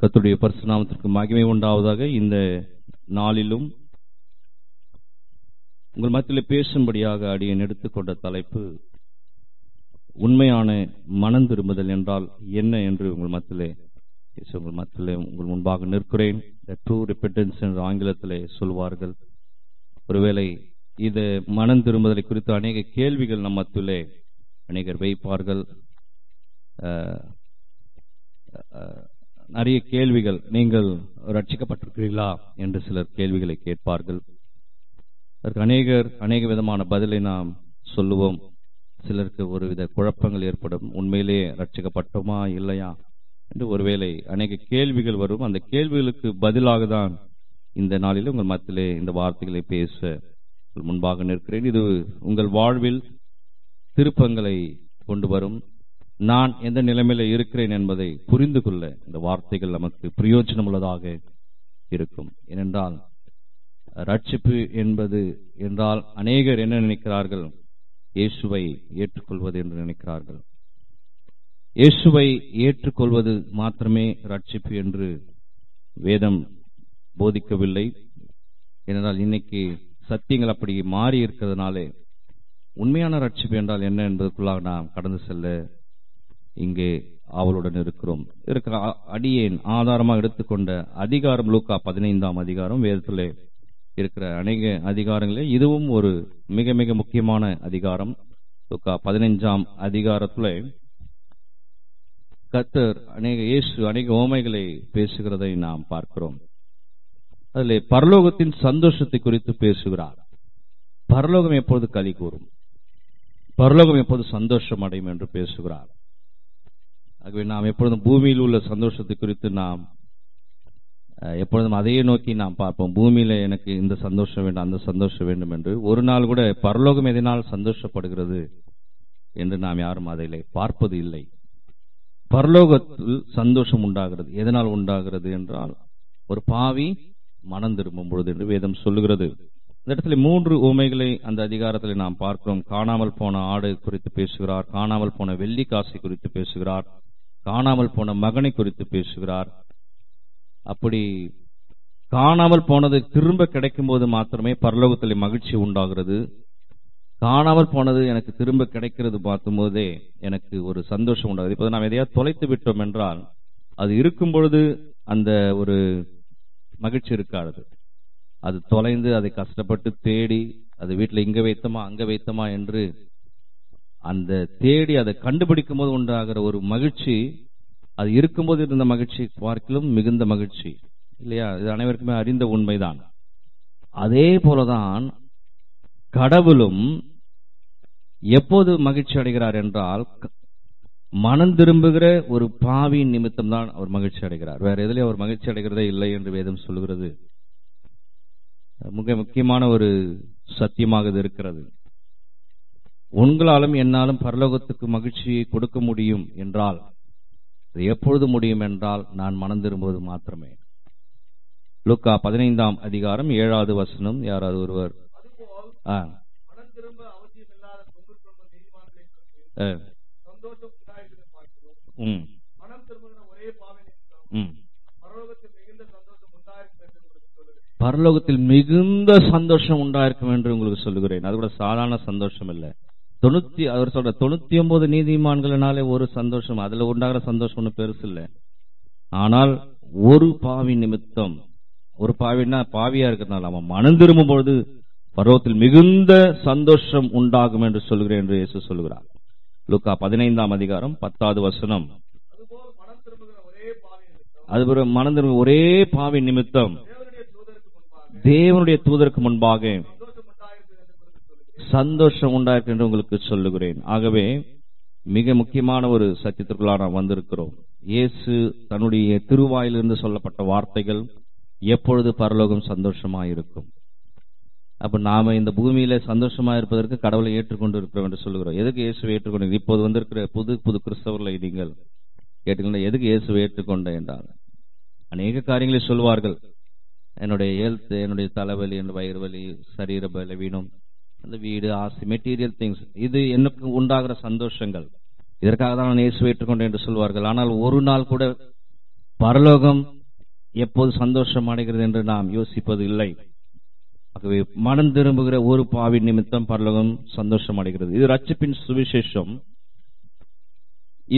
கர்த்தருடைய பரிசுத்த நாமத்திற்கு மகிமை உண்டாவதாக. இந்த நாளிலும் உங்கள் மத்தியில் பேசும்படியாக அடியேன் எடுத்துக்கொண்ட தலைப்பு உண்மையான மனம் திரும்புதல் என்றால் என்ன என்று உங்கள் மத்தியிலே உங்கள் முன்பாக நிற்கிறேன். ட்ரூ ரிப்பெண்டன்ஸ் என்று ஆங்கிலத்திலே சொல்வார்கள். ஒருவேளை இது மனம் திரும்புதலை குறித்து அநேக கேள்விகள் நம் மத்தியிலே அநேகர் வைப்பார்கள். நிறைய கேள்விகள், நீங்கள் ரட்சிக்கப்பட்டிருக்கிறீர்களா என்று சிலர் கேள்விகளை கேட்பார்கள். அதற்கு அநேக விதமான பதிலை நாம் சொல்லுவோம். சிலருக்கு ஒருவித குழப்பங்கள் ஏற்படும். உண்மையிலேயே ரட்சிக்கப்பட்டோமா இல்லையா என்று ஒருவேளை அநேக கேள்விகள் வரும். அந்த கேள்விகளுக்கு பதிலாக தான் இந்த நாளில் உங்கள் மத்தியிலே இந்த வார்த்தைகளை பேச முன்பாக நிற்கிறேன். இது உங்கள் வாழ்வில் திருப்பங்களை கொண்டு வரும். நான் எந்த நிலைமையில இருக்கிறேன் என்பதை புரிந்து கொள்ள இந்த வார்த்தைகள் நமக்கு பிரயோஜனம் உள்ளதாக இருக்கும். ஏனென்றால் ரட்சிப்பு என்பது என்றால் அநேகர் என்ன நினைக்கிறார்கள்? இயேசுவை ஏற்றுக்கொள்வது என்று நினைக்கிறார்கள். இயேசுவை ஏற்றுக்கொள்வது மாத்திரமே ரட்சிப்பு என்று வேதம் போதிக்கவில்லை. ஏனென்றால் இன்னைக்கு சத்தியங்கள் அப்படி மாறி இருக்கிறதுனாலே உண்மையான ரட்சிப்பு என்றால் என்ன என்பதற்குள்ளாக நாம் கடந்து செல்ல இங்கே அவளுடன் இருக்கிறோம். இருக்கிற அடியேன் ஆதாரமாக எடுத்துக்கொண்ட அதிகாரம் லூக்கா 15ஆம் அதிகாரம். வேதத்திலே இருக்கிற அநேக அதிகாரங்களே இதுவும் ஒரு மிக மிக முக்கியமான அதிகாரம். லூக்கா 15ஆம் அதிகாரத்துல கர்த்தர் இயேசு அநேக உவமைகளை பேசுகிறதை நாம் பார்க்கிறோம். அதிலே பரலோகத்தின் சந்தோஷத்தை குறித்து பேசுகிறார். பரலோகம் எப்போது களி கூறும், பரலோகம் எப்போது சந்தோஷம் அடையும் என்று பேசுகிறார். ஆகவே நாம் எப்பொழுதும் பூமியில் உள்ள சந்தோஷத்தை குறித்து நாம் எப்பொழுதும் அதையே நோக்கி நாம் பார்ப்போம். பூமியில எனக்கு இந்த சந்தோஷம் வேண்டும், அந்த சந்தோஷம் வேண்டும் என்று. ஒரு நாள் கூட பரலோகம் எதனால் சந்தோஷப்படுகிறது என்று நாம் யாரும் அதிலே பார்ப்பது இல்லை. பரலோகத்தில் சந்தோஷம் உண்டாகிறது. எதனால் உண்டாகிறது என்றால் ஒரு பாவி மனம் திரும்பும் பொழுது என்று வேதம் சொல்லுகிறது. இந்த இடத்துல 3 உவமைகளை அந்த அதிகாரத்தில் நாம் பார்க்கிறோம். காணாமல் போன ஆடு குறித்து பேசுகிறார், காணாமல் போன வெள்ளி காசை குறித்து பேசுகிறார், காணாமல் போன மகனை குறித்து பேசுகிறார். அப்படி காணாமல் போனது திரும்ப கிடைக்கும் போது மாத்திரமே பரலோகத்தில் மகிழ்ச்சி உண்டாகிறது. காணாமல் போனது எனக்கு திரும்ப கிடைக்கிறது பார்க்கும் போதே எனக்கு ஒரு சந்தோஷம் உண்டாகுது. இப்போது நாம் எதையாவது தொலைத்து விட்டோம் என்றால் அது இருக்கும் பொழுது அந்த ஒரு மகிழ்ச்சி இருக்காது. அது தொலைந்து அதை கஷ்டப்பட்டு தேடி அது வீட்டில் இங்க வைத்தமா அங்க வைத்தமா என்று அந்த தேடி அதை கண்டுபிடிக்கும் போது உண்டாகிற ஒரு மகிழ்ச்சி, அது இருக்கும்போது இருந்த மகிழ்ச்சி பார்க்கிலும் மிகுந்த மகிழ்ச்சி இல்லையா? இது அனைவருக்குமே அறிந்த உண்மைதான். அதே போலதான் கடவுளும் எப்போது மகிழ்ச்சி அடைகிறார் என்றால் மனம் திரும்புகிற ஒரு பாவியின் நிமித்தம் தான் அவர் மகிழ்ச்சி அடைகிறார். வேற எதுலயும் அவர் மகிழ்ச்சி அடைகிறதே இல்லை என்று வேதம் சொல்லுகிறது. மிக முக்கியமான ஒரு சத்தியமாக இது இருக்கிறது. உங்களாலும் என்னாலும் பரலோகத்துக்கு மகிழ்ச்சியை கொடுக்க முடியும் என்றால் அது எப்பொழுது முடியும் என்றால் நான் மனம் திரும்புவது மாத்திரமே. லூக்கா 15ஆம் அதிகாரம் 7வது வசனம். யாராவது ஒருவர் பரலோகத்தில் மிகுந்த சந்தோஷம் உண்டாயிருக்கும் என்று உங்களுக்கு சொல்லுகிறேன். அது கூட சாதாரண சந்தோஷம் இல்லை. அவர் சொல்ற 99 நீதிமான்களினாலே ஒரு சந்தோஷம், அதுல உண்டாகிற சந்தோஷம் ஒன்றும் பெருசு இல்லை. ஆனால் ஒரு பாவி நிமித்தம், ஒரு பாவின்னா பாவியா இருக்கிறதுனால அவன் மனம் திரும்பும் பொழுது பரலோகத்தில் மிகுந்த சந்தோஷம் உண்டாகும் என்று சொல்கிறேன் என்று இயேசு சொல்லுகிறார். லூக்கா 15ஆம் அதிகாரம் 10வது வசனம். அதுபோல மனம் திரும்ப ஒரே பாவி நிமித்தம் தேவனுடைய தூதருக்கு முன்பாக சந்தோஷம் உண்டாயிருக்கு என்று உங்களுக்கு சொல்லுகிறேன். ஆகவே மிக முக்கியமான ஒரு சத்தியத்திற்குள்ளாக நாம் வந்திருக்கிறோம். இயேசு தன்னுடைய திருவாயிலிருந்து சொல்லப்பட்ட வார்த்தைகள் எப்பொழுது பரலோகம் சந்தோஷமாயிருக்கும். அப்ப நாம இந்த பூமியில சந்தோஷமா இருப்பதற்கு கடவுளை ஏற்றுக்கொண்டு இருக்கிறோம் என்று சொல்லுகிறோம். எதுக்கு இயேசுவை ஏற்றுக்கொண்டு? இப்போது வந்திருக்கிற புது கிறிஸ்தவர்களை நீங்கள் கேட்டுக்கொண்ட எதுக்கு இயேசுவை ஏற்றுக்கொண்ட என்றால் அநேக காரியங்களை சொல்வார்கள். என்னுடைய ஹெல்த், என்னுடைய தலைவலி, என்னுடைய வயிறு வலி, சரீர பலவீனம், அந்த வீடு, ஆசை, மெட்டீரியல் திங்ஸ், இது எனக்கு உண்டாகிற சந்தோஷங்கள். இதற்காக தான் நான் இயேசுவை ஏற்றுக்கொண்டேன் என்று சொல்வார்கள். ஆனால் ஒரு நாள் கூட பரலோகம் எப்போது சந்தோஷம் அடைகிறது என்று நாம் யோசிப்பது இல்லை. ஆகவே மனம் திரும்புகிற ஒரு பாவி நிமித்தம் பரலோகம் சந்தோஷம் அடைகிறது. இது ரட்சிப்பின் சுவிசேஷம்.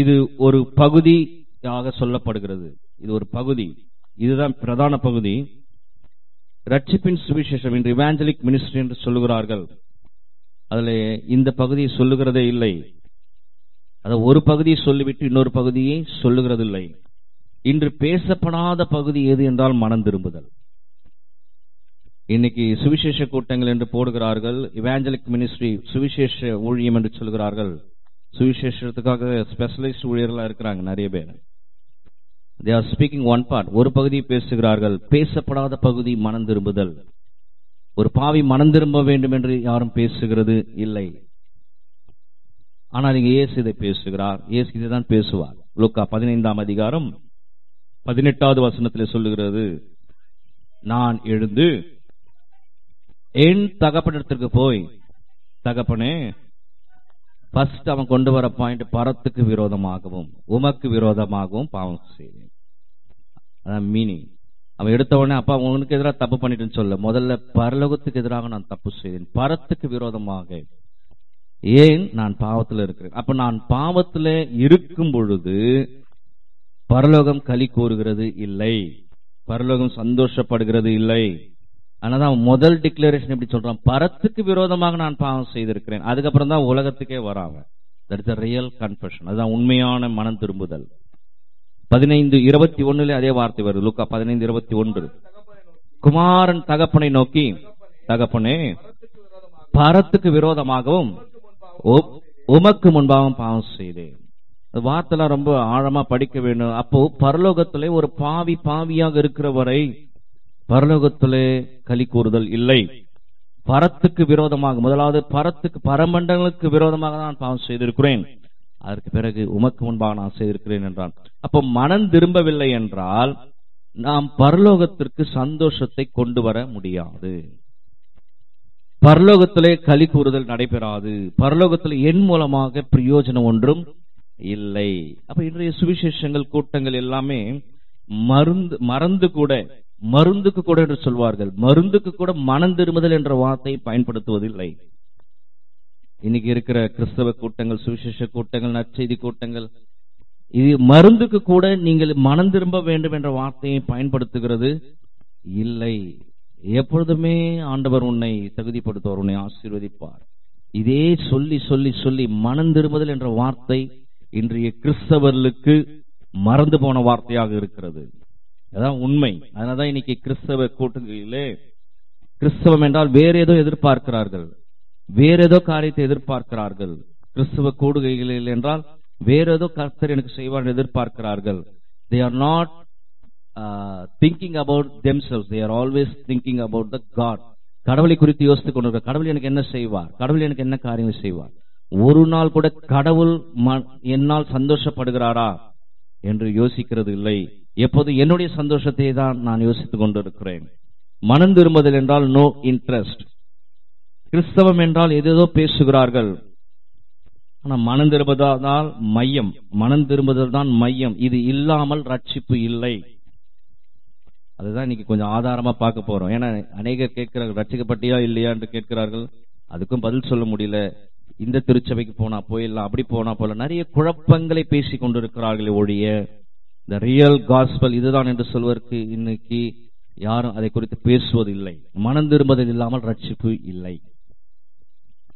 இது ஒரு பகுதியாக சொல்லப்படுகிறது. இது ஒரு பகுதி, இதுதான் பிரதான பகுதி. ரட்சிப்பின் சுவிசேஷம் இன்று இவாஞ்சலிக் மினிஸ்ட்ரி என்று சொல்லுகிறார்கள். அதுல இந்த பகுதியை சொல்லுகிறதே இல்லை. அதை ஒரு பகுதியை சொல்லிவிட்டு இன்னொரு பகுதியை சொல்லுகிறதில்லை. இன்று பேசப்படாத பகுதி எது என்றால் மனம் திரும்புதல். இன்னைக்கு சுவிசேஷ கூட்டங்கள் என்று போடுகிறார்கள். இவாஞ்சலிக் மினிஸ்ட்ரி சுவிசேஷ ஊழியம் என்று சொல்கிறார்கள். சுவிசேஷத்துக்காக ஸ்பெஷலிஸ்ட் ஊழியர்களா இருக்கிறாங்க நிறைய பேர். they are speaking one part, ஒரு பகுதியை பேசுகிறார்கள். பேசப்படாத பகுதி மனம் திரும்புதல். ஒரு பாவி மனம் திரும்ப வேண்டும் என்று யாரும் பேசுகிறது இல்லை. ஆனால் இங்கே இயேசு இதை பேசுகிறார். இயேசு இதைதான் பேசுவார். லூக்கா 15ஆம் அதிகாரம் 18வது வசனத்தில் சொல்லுகிறது, நான் எழுந்து என் தகப்பனிடத்திற்கு போய், தகப்பனே, ஃபர்ஸ்ட் அவன் கொண்டு வர பாயிண்ட், பரத்துக்கு விரோதமாகவும் உமக்கு விரோதமாகவும் பாவம் செய்தேன். அதான் மீனிங். அவன் எடுத்த உடனே அப்பா உனக்கு எதிராக தப்பு பண்ணிட்டுன்னு சொல்ல, முதல்ல பரலோகத்துக்கு எதிராக நான் தப்பு செய்தேன், பரத்துக்கு விரோதமாக. ஏன்? நான் பாவத்தில் இருக்கிறேன். அப்ப நான் பாவத்தில் இருக்கும் பொழுது பரலோகம் களி கூறுகிறது இல்லை, பரலோகம் சந்தோஷப்படுகிறது இல்லை. அதனாலதான் முதல் டிக்ளரேஷன் எப்படி சொல்றான், பரத்துக்கு விரோதமாக நான் பாவம் செய்திருக்கிறேன். அதுக்கப்புறம் தான் உலகத்துக்கே வராங்க. That is the real confession. அதுதான் உண்மையான மனம் திரும்புதல். 15:21 அதே வார்த்தை வருது. லூக்கா 15:21, குமாரன் தகப்பனை நோக்கி, தகப்பனே, பரத்துக்கு விரோதமாகவும் உமக்கு முன்பாகவும் பாவம் செய்தேன். வார்த்தைலாம் ரொம்ப ஆழமா படிக்க வேண்டும். அப்போ பரலோகத்திலே ஒரு பாவியாக இருக்கிற வரை பரலோகத்திலே களி கூறுதல் இல்லை. பரத்துக்கு விரோதமாக, முதலாவது பரத்துக்கு பரமண்டங்களுக்கு விரோதமாக நான் பாவம் செய்திருக்கிறேன், அதற்கு பிறகு உமக்கு முன்பாக நான் செய்திருக்கிறேன் என்றான். அப்போ மனம் திரும்பவில்லை என்றால் நாம் பரலோகத்திற்கு சந்தோஷத்தை கொண்டு வர முடியாது. பரலோகத்திலே களி கூறுதல் நடைபெறாது. பரலோகத்தில் என் மூலமாக பிரயோஜனம் ஒன்றும் இல்லை. அப்ப இன்றைய சுவிசேஷங்கள் கூட்டங்கள் எல்லாமே மருந்துக்கு கூட என்று சொல்வார்கள். மருந்துக்கு கூட மனம் திரும்புதல் என்ற வார்த்தையை பயன்படுத்துவதில்லை. இன்னைக்கு இருக்கிற கிறிஸ்தவ கூட்டங்கள், சுவிசேஷ கூட்டங்கள், நற்செய்தி கூட்டங்கள், இது மருந்துக்கு கூட நீங்கள் மனம் திரும்ப வேண்டும் என்ற வார்த்தையை பயன்படுத்துகிறது இல்லை. எப்பொழுதுமே ஆண்டவர் உன்னை தகுதிப்படுத்துவார், உன்னை ஆசீர்வதிப்பார். இதே சொல்லி சொல்லி சொல்லி மனம் திரும்புதல் என்ற வார்த்தை இன்றைய கிறிஸ்தவர்களுக்கு மறந்து போன வார்த்தையாக இருக்கிறது. அதான் உண்மை. அதனாலதான் இன்னைக்கு கிறிஸ்தவ கூட்டங்களிலே கிறிஸ்தவம் என்றால் வேற ஏதோ எதிர்பார்க்கிறார்கள், வேற ஏதோ காரியத்தை எதிர்பார்க்கிறார்கள். கிறிஸ்தவ கூடுகைகளில் என்றால் வேற ஏதோ கர்த்தர் எனக்கு செய்வார் எதிர்பார்க்கிறார்கள். they are not thinking about themselves, they are always thinking about the God. கடவுளை குறித்து யோசித்துக் கொண்டிருக்க, கடவுள் எனக்கு என்ன செய்வார், கடவுள் எனக்கு என்ன காரியம் செய்வார். ஒரு நாள் கூட கடவுள் என்னால் சந்தோஷப்படுகிறாரா என்று யோசிக்கிறது இல்லை. எப்போது என்னுடைய சந்தோஷத்தை தான் நான் யோசித்துக் கொண்டிருக்கிறேன். மனம் திரும்புதல் என்றால் நோ இன்ட்ரெஸ்ட். கிறிஸ்தவம் என்றால் ஏதேதோ பேசுகிறார்கள், ஆனா மனம் திரும்புதல் மையம், மனம் திரும்புதல் தான் மையம். இது இல்லாமல் ரட்சிப்பு இல்லை. அதுதான் இன்னைக்கு கொஞ்சம் ஆதாரமா பார்க்க போறோம். ஏன்னா அநேகர் கேட்கிறார்கள், ரட்சிக்கப்பட்டியா இல்லையா என்று கேட்கிறார்கள். அதுக்கும் பதில் சொல்ல முடியல. இந்த திருச்சபைக்கு போனா போயிடலாம், அப்படி போனா போல, நிறைய குழப்பங்களை பேசி கொண்டிருக்கிறார்களே ஒழிய இந்த ரியல் காஸ்பல் இதுதான் என்று சொல்வதற்கு இன்னைக்கு யாரும் அதை குறித்து பேசுவதில்லை. மனம் திரும்புதல் இல்லாமல் ரட்சிப்பு இல்லை.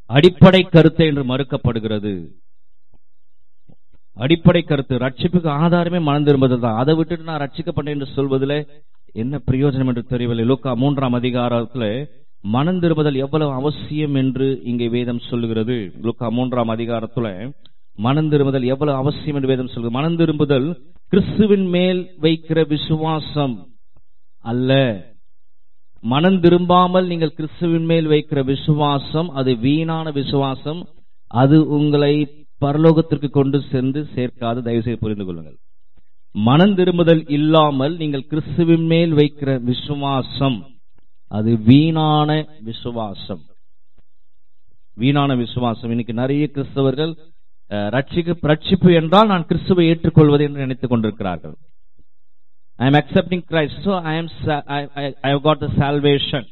அடிப்படை கருத்தை என்று மறுக்கப்படுகிறது. அடிப்படை கருத்து, ரட்சிப்புக்கு ஆதாரமே மனம் திரும்புதல் தான். அதை விட்டுட்டு நான் ரட்சிக்கப்பட்டேன் என்று சொல்வதில் என்ன பிரயோஜனம் என்று தெரியவில்லை. லூக்கா 3ஆம் அதிகாரத்துல மனம் திரும்புதல் எவ்வளவு அவசியம் என்று இங்கே வேதம் சொல்லுகிறது. லூக்கா 3ஆம் அதிகாரத்துல மனம் திரும்புதல் எவ்வளவு அவசியம் என்று வேதம் சொல்லுகிறது. மனம் திரும்புதல் கிறிஸ்துவின் மேல் வைக்கிற விசுவாசம் அல்ல. மனம் திரும்பாமல் நீங்கள் கிறிஸ்துவின் மேல் வைக்கிற விசுவாசம் அது வீணான விசுவாசம். அது உங்களை பரலோகத்திற்கு கொண்டு சென்று சேர்க்காது. தயவு செய்து புரிந்து கொள்ளுங்கள். மனம் திரும்புதல் இல்லாமல் நீங்கள் கிறிஸ்துவின் மேல் வைக்கிற விசுவாசம் அது வீணான விசுவாசம். வீணான விசுவாசம். இன்னைக்கு நிறைய கிறிஸ்தவர்கள் ரட்சிப்பு என்றால் நான் கிறிஸ்துவை ஏற்றுக்கொள்வது என்று நினைத்துக் கொண்டிருக்கிறார்கள். I am accepting Christ, so I have got the salvation.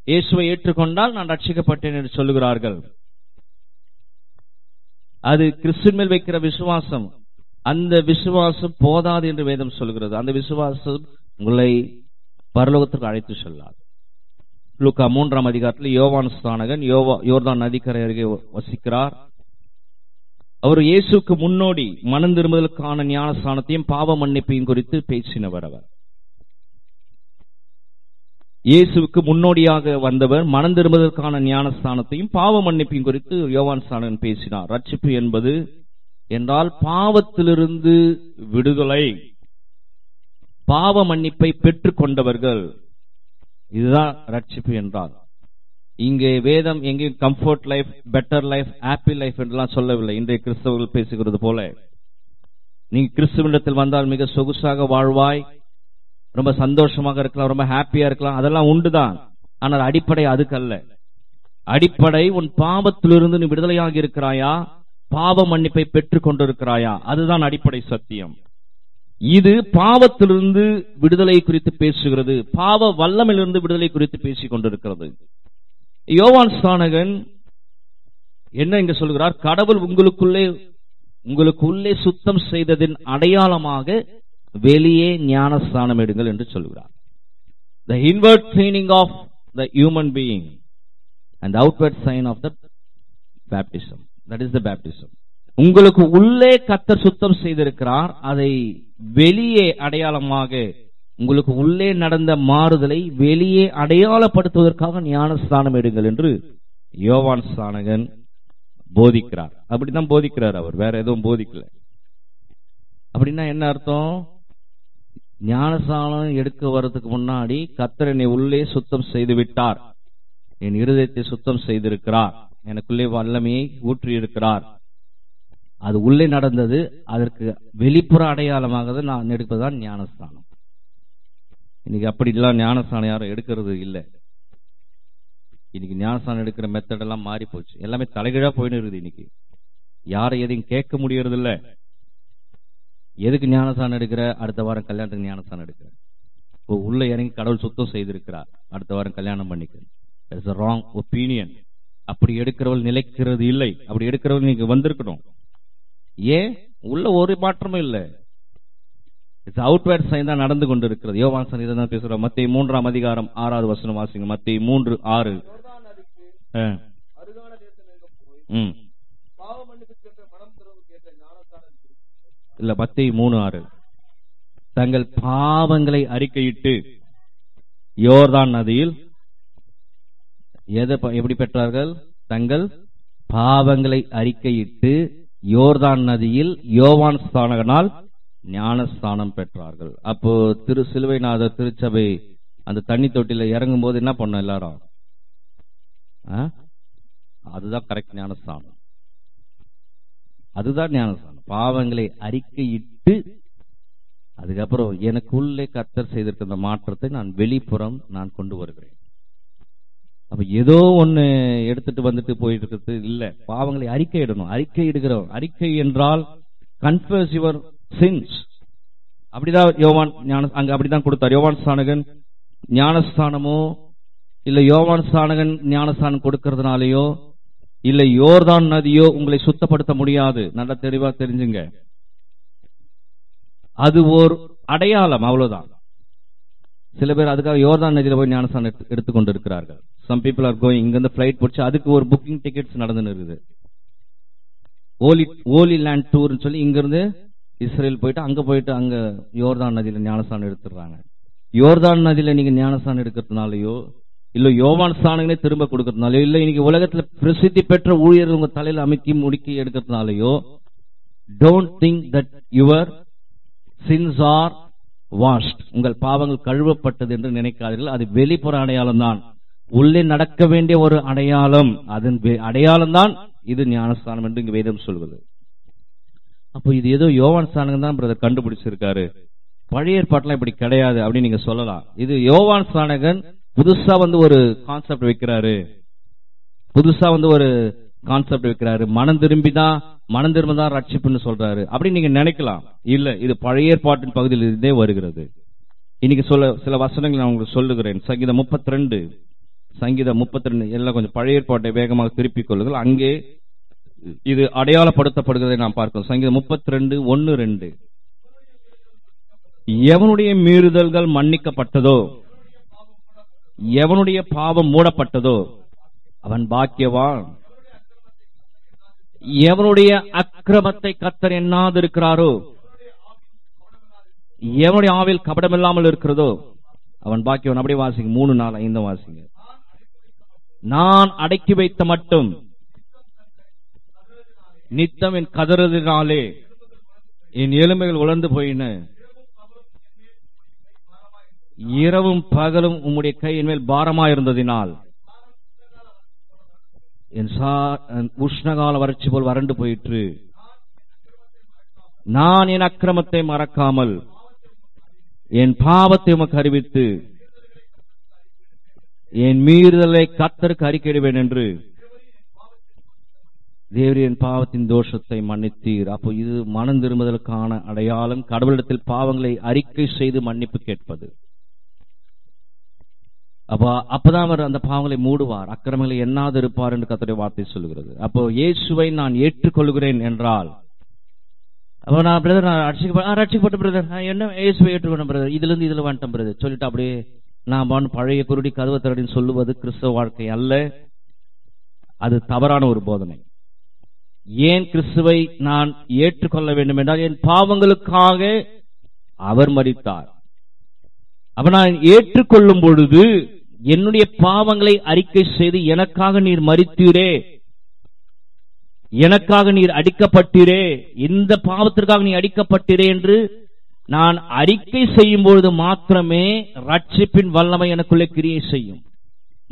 இயேசுவை ஏற்றுக்கொண்டால் நான் ரட்சிக்கப்பட்டேன் என்று சொல்லுகிறார்கள். அது கிறிஸ்துவின் மேல் வைக்கிற விசுவாசம். அந்த விசுவாசம் போதாது என்று வேதம் சொல்கிறது. அந்த விசுவாசம் உங்களை பரலோகத்திற்கு அழைத்து செல்லாது. லூக்கா 3ஆம் அதிகாரத்தில் யோவான் ஸ்நானகன் யோர்தான் நதிக்கரை அருகே வசிக்கிறார். அவர் இயேசுக்கு முன்னோடி மனம் திரும்புதலுக்கான ஞானஸ்நானத்தையும் பாவ மன்னிப்பையும் குறித்து பேசினவர். அவர் இயேசுக்கு முன்னோடியாக வந்தவர். மனம் திரும்புதலுக்கான ஞானஸ்நானத்தையும் பாவ மன்னிப்பையும் குறித்து யோவான் ஸ்நானகன் பேசினார். ரட்சிப்பு என்பது என்றால் பாவத்திலிருந்து விடுதலை, பாவ மன்னிப்பை பெற்றுக் கொண்டவர்கள். இதுதான் ரட்சிப்பு என்றால். இங்கே வேதம் எங்கேயும் comfort life, better life, happy life என்றெல்லாம் சொல்லவில்லை. இன்றைய கிறிஸ்தவர்கள் பேசுகிறது போல நீங்க கிறிஸ்துவனிடத்தில் வந்தால் மிக சொகுசாக வாழ்வாய், ரொம்ப சந்தோஷமாக இருக்கலாம், ரொம்ப ஹாப்பியா இருக்கலாம், அதெல்லாம் உண்டுதான். ஆனால் அடிப்படை அதுக்கல்ல. அடிப்படை உன் பாவத்திலிருந்து நீ விடுதலையாகி இருக்கிறாயா, பாவ மன்னிப்பை பெற்றுக் கொண்டிருக்கிறாயா, அதுதான் அடிப்படை சத்தியம். இது பாவத்திலிருந்து விடுதலை குறித்து பேசுகிறது, பாவ வல்லமையிலிருந்து விடுதலை குறித்து பேசிக் கொண்டிருக்கிறது. யோவான் ஸ்நானகன் என்ன இங்க சொல்கிறார்? கடவுள் உங்களுக்குள்ளே சுத்தம் செய்ததின் அடையாளமாக வெளியே ஞானஸ்நானம் எடுங்கள் என்று சொல்கிறார். The inward cleaning of the human being and the outward sign of the baptism. That is the baptism. உங்களுக்கு உள்ளே கர்த்தர் சுத்தம் செய்திருக்கிறார், அதை வெளியே அடையாளமாக, உங்களுக்கு உள்ளே நடந்த மாறுதலை வெளியே அடையாளப்படுத்துவதற்காக ஞானஸ்நானம் எடுங்கள் என்று யோவான் ஸ்நானகன் போதிக்கிறார். அப்படிதான் போதிக்கிறார் அவர், வேற எதுவும் போதிக்கல. அப்படின்னா என்ன அர்த்தம்? ஞானஸ்நானம் எடுக்க வர்றதுக்கு முன்னாடி கர்த்தர் என்னை உள்ளே சுத்தம் செய்து விட்டார், என் இருதயத்தை சுத்தம் செய்திருக்கிறார், எனக்குள்ளே வல்லமையை ஊற்றி இருக்கிறார். அது உள்ளே நடந்தது, அதற்கு வெளிப்புற அடையாளமாக நான் எடுப்பதுதான் ஞானஸ்தானம். இன்னைக்கு அப்படி எல்லாம் ஞானஸ்தானம் யாரும் எடுக்கிறது இல்லை. இன்னைக்கு ஞானஸ்தானம் எடுக்கிற மெத்தட் எல்லாம் மாறி போச்சு, எல்லாமே தலைகீழா போயின்னு இருக்குது. இன்னைக்கு யாரை எதையும் கேட்க முடியறது இல்ல. எதுக்கு ஞானஸ்தானம் எடுக்கிற? அடுத்த வாரம் கல்யாணத்துக்கு ஞானஸ்தானம் எடுக்கிற. உள்ள இறங்கி கடவுள் சுத்தம் செய்திருக்கிறார், அடுத்த வாரம் கல்யாணம் பண்ணிக்க. It's a wrong opinion. அப்படி எடுக்கிறவள் நிலைக்கிறது இல்லை. அப்படி எடுக்கிறவள் நீங்க வந்திருக்கணும். ஏன்? உள்ள ஒரு மாற்றமும் இல்லை. இட்ஸ் அவுட்வேர்ட் சைன் தான் நடந்து கொண்டு இருக்கிறது. யோவான் சன் இதான் பேசுறோம். மத்தேயு 3ஆம் அதிகாரம் 6வது வசனம் வாசிங்க. மத்தேயு 3:6. இல்ல, மத்தேயு 3:6. தங்கள் பாவங்களை அறிக்கையிட்டு யோர்தான் நதியில் எப்படி பெற்றார்கள்? தங்கள் பாவங்களை அறிக்கையிட்டு யோர்தான் நதியில் யோவான் ஸ்நானகனால் ஞானஸ்தானம் பெற்றார்கள். அப்போ சிலுவைநாதர் திருச்சபை அந்த தண்ணி தொட்டில இறங்கும் போது என்ன பண்ண எல்லாரும்? அதுதான் கரெக்ட் ஞானஸ்தானம். அதுதான் ஞானஸ்தானம். பாவங்களை அறிக்கையிட்டு அதுக்கப்புறம் எனக்குள்ளே கர்த்தர் செய்திருக்கிற மாற்றத்தை நான் வெளிப்புறம் நான் கொண்டு வருகிறேன். அப்ப ஏதோ ஒண்ணு எடுத்துட்டு வந்துட்டு போயிட்டு இருக்கிறது இல்ல. பாவங்களை அறிக்கையிடணும். அறிக்கையிடுகிறோம். அறிக்கை என்றால் கன்ஃபஸ் யுவர் சின்ஸ். அப்படிதான் யோவான் அங்க அப்படிதான் கொடுத்தார். யோவான் ஸ்நானகன் ஞானஸ்தானமோ இல்ல யோவான் ஸ்நானகன் ஞானஸ்தானம் கொடுக்கறதுனாலயோ இல்ல யோர்தான் நதியோ உங்களை சுத்தப்படுத்த முடியாது. நல்லா தெளிவா தெரிஞ்சுங்க. அது ஒரு அடையாளம், அவ்வளவுதான். சில பேர் அதுக்காக யோர்தான் நதியில போய் ஞானஸ்தானம் எடுத்துக்கொண்டு இருக்கிறார்கள். Some people are going. இங்க இருந்து பிளைட் பிடிச்சு அதுக்கு ஒரு புக்கிங் டிக்கெட்ஸ் நடந்துன்னு இருக்குது. ஓலி லேண்ட் டூர்னு சொல்லி இங்க இருந்து இஸ்ரேல் போயிட்டு அங்க போயிட்டு அங்க யோர்தான் நதியில ஞானஸ்தானம் எடுத்துடுறாங்க. யோர்தான் நதியில நீங்க ஞானஸ்தானம் எடுக்கிறதுனாலயோ இல்ல யோவான் ஸ்நானகனே திரும்ப கொடுக்கறதுனாலயோ இல்ல இன்னைக்கு உலகத்துல பிரசித்தி பெற்ற ஊழியர் உங்க தலையில அமைக்கி முடுக்கி எடுக்கிறதுனாலயோ don't think that your sins are washed. உங்கள் பாவங்கள் கழுவப்பட்டது என்று நினைக்காதீர்கள். அது வெளிப்புற அடையாளம் தான். உள்ளே நடக்க வேண்டிய ஒரு அடையாளம். அதன் அடையாளம் தான் இது ஞானஸ்தானம் என்று இங்கு வேதம் சொல்வது. அப்போ இது ஏதோ யோவான் ஸ்நானகன் தான் பிரதர் கண்டுபிடிச்சிருக்காரு, பழைய ஏற்பாட்டுல இப்படி கிடையாது அப்படின்னு நீங்க சொல்லலாம். இது யோவான் ஸ்நானகன் புதுசா வந்து ஒரு கான்செப்ட் வைக்கிறாரு, புதுசா வந்து ஒரு கான்செப்ட் வைக்கிறாரு. மனம் திரும்பிதான் ரட்சிப்புன்னு சொல்றாரு. அப்படி நீங்க நினைக்கலாம். இல்ல, இது பழைய ஏற்பாட்டின் பகுதியில் இருந்தே வருகிறது. இன்னைக்கு சில வசனங்கள் நான் உங்களுக்கு சொல்லுகிறேன். சங்கீதம் 32 எல்லாம் கொஞ்சம் பழைய ஏற்பாட்டை வேகமாக திருப்பிக் கொள்ளுங்கள். அங்கே இது அடையாளப்படுத்தப்படுகிறதை நாம் பார்க்கிறோம். சங்கீதம் 32, 1, 2. எவனுடைய மீறுதல்கள் மன்னிக்கப்பட்டதோ, எவனுடைய பாவம் மூடப்பட்டதோ அவன் பாக்கியவான். எவனுடைய அக்கிரமத்தை கர்த்தர் எண்ணாதிருக்கிறாரோ, எவனுடைய ஆவில் கபடமில்லாமல் இருக்கிறதோ அவன் பாக்கியவன். அப்படியே வாசிங்க. 3, 4, 5 வாசிங்க. நான் அடக்கி வைத்த மட்டும் நித்தம் என் கதறதினாலே என் எலும்புகள் உலர்ந்து போயின. இரவும் பகலும் உம்முடைய கை என் மேல் பாரமாயிருந்ததினால் என் உஷ்ணகால வறட்சி போல் வறண்டு போயிற்று. நான் என் அக்கிரமத்தை மறக்காமல் என் பாவத்தை உமக்கு அறிவித்து என் மீறுதலை கர்த்தருக்கு அறிக்கையிடுவேன் என்று தேவரீர் என் பாவத்தின் தோஷத்தை மன்னித்தீர். அப்போ இது மனம் திரும்புதலுக்கான அடையாளம். கடவுளிடத்தில் பாவங்களை அறிக்கை செய்து மன்னிப்பு கேட்பது. அப்பதான் அவர் அந்த பாவங்களை மூடுவார், அக்கிரமங்களை எண்ணாது இருப்பார் என்று கர்த்தருடைய வார்த்தை சொல்லுகிறது. அப்போ இயேசுவை நான் ஏற்றுக்கொள்கிறேன் என்றால், அப்போ நான் பிரதர் நான் ரட்சிக்கப்பட்ட பிரதர், என்ன இயேசுவை ஏற்றுக்கொண்ட பிரதர், இதுல இருந்து இதுல வந்துட்டேன் பிரதர் சொல்லிட்டு அப்படியே நான் பழைய குருடி கதவை திறடின்னு சொல்லுவது கிறிஸ்தவ வாழ்க்கை அல்ல. அது தவறான ஒரு போதனை. ஏன் கிறிஸ்துவை நான் ஏற்றுக்கொள்ள வேண்டும் என்றால், என் பாவங்களுக்காக அவர் மரித்தார். அப்ப நான் ஏற்றுக்கொள்ளும் பொழுது என்னுடைய பாவங்களை அறிக்கை செய்து, எனக்காக நீர் மரித்தீரே, எனக்காக நீர் அடிக்கப்பட்டீரே, இந்த பாவத்திற்காக நீ அடிக்கப்பட்டீரே என்று நான் அறிக்கை செய்யும் பொழுது மாத்திரமே ரட்சிப்பின் வல்லமை எனக்குள்ளே கிரியை செய்யும்,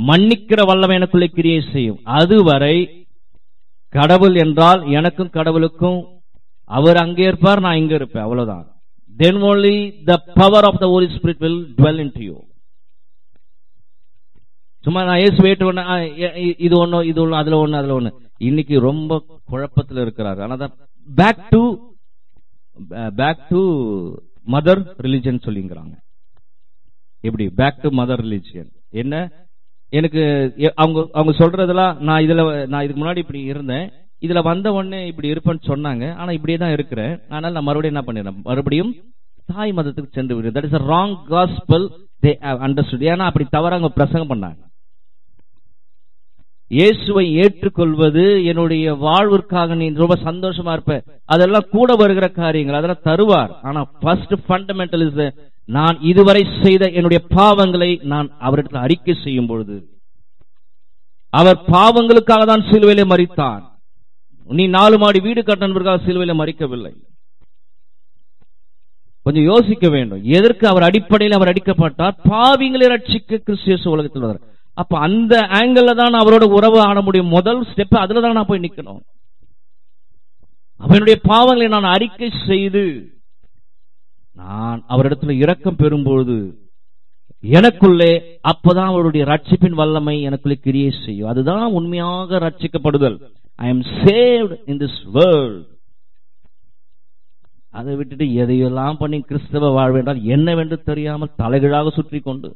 மன்னிக்கிற வல்லமை எனக்குள்ளே கிரியை செய்யும். அதுவரை கடவுள் என்றால் எனக்கும் கடவுளுக்கும், அவர் அங்கே இருப்பார், நான் இங்க இருப்பேன், அவ்வளவுதான். Then only the power of the Holy Spirit will dwell into you. சும்மா நான் இயேசுவை ஏற்றுக்கொண்ட இது ஒண்ணு அதுல ஒண்ணு. இன்னைக்கு ரொம்ப குழப்பத்தில் இருக்கிறார். ஆனா பேக் டு மதர் ரிலிஜன் சொல்லிங்கிறாங்க. எப்படி பேக் டு மதர் ரிலிஜன்? என்ன எனக்கு அவங்க சொல்றதெல்லாம் நான் இதுக்கு முன்னாடி இப்படி இருந்தேன், இதுல வந்த உடனே இப்படி இருப்பேன்னு சொன்னாங்க, ஆனா இப்படியே தான் இருக்கிறேன். ஆனால் நான் மறுபடியும் என்ன பண்ணிடுறேன், மறுபடியும் தாய் மதத்துக்கு சென்று விடுறேன். That is a wrong gospel they have understood. ஏன்னா அப்படி தவறாக பிரசங்கம் பண்ணாங்க. இயேசுவை ஏற்றுக்கொள்வது என்னுடைய வாழ்விற்காக நீ ரொம்ப சந்தோஷமா இருப்ப, அதெல்லாம் கூட வருகிற காரியங்கள், அதெல்லாம் தருவார். ஆனா ஃபர்ஸ்ட் ஃபண்டமெண்டல் இஸ் நான் இதுவரை செய்த என்னுடைய பாவங்களை நான் அவரிடத்தில் அறிக்கை செய்யும் பொழுது, அவர் பாவங்களுக்காக தான் சிலுவையிலே மரித்தார். நீ 4 மாடி வீடு கட்டணுக்காக சிலுவையிலே மரிக்கவில்லை. கொஞ்சம் யோசிக்க வேண்டும். எதற்கு அவர் அடிப்படையில் அவர் அடிக்கப்பட்டார்? பாவிகளை ரட்சிக்க கிறிஸ்து உலகத்தில் வந்தார். அப்ப அந்த ஆங்கிள் தான் அவரோட உறவு ஆட முடியும். முதல் ஸ்டெப் அதுல தான் நான் போய் நிக்கணும். அவனுடைய பாவங்களை நான் அறிக்கை செய்து நான் அவரிடத்துல இரக்கம் பெறும்பொழுது எனக்குள்ளே, அப்பதான் அவருடைய ரட்சிப்பின் வல்லமை எனக்குள்ளே கிரியை செய்யும். அதுதான் உண்மையாக ரட்சிக்கப்படுதல். I am saved in this world. அதை விட்டுட்டு எதையெல்லாம் பண்ணி கிறிஸ்தவ வாழ்வு என்றால் என்னவென்று தெரியாமல் தலைகீழாக சுற்றி கொண்டு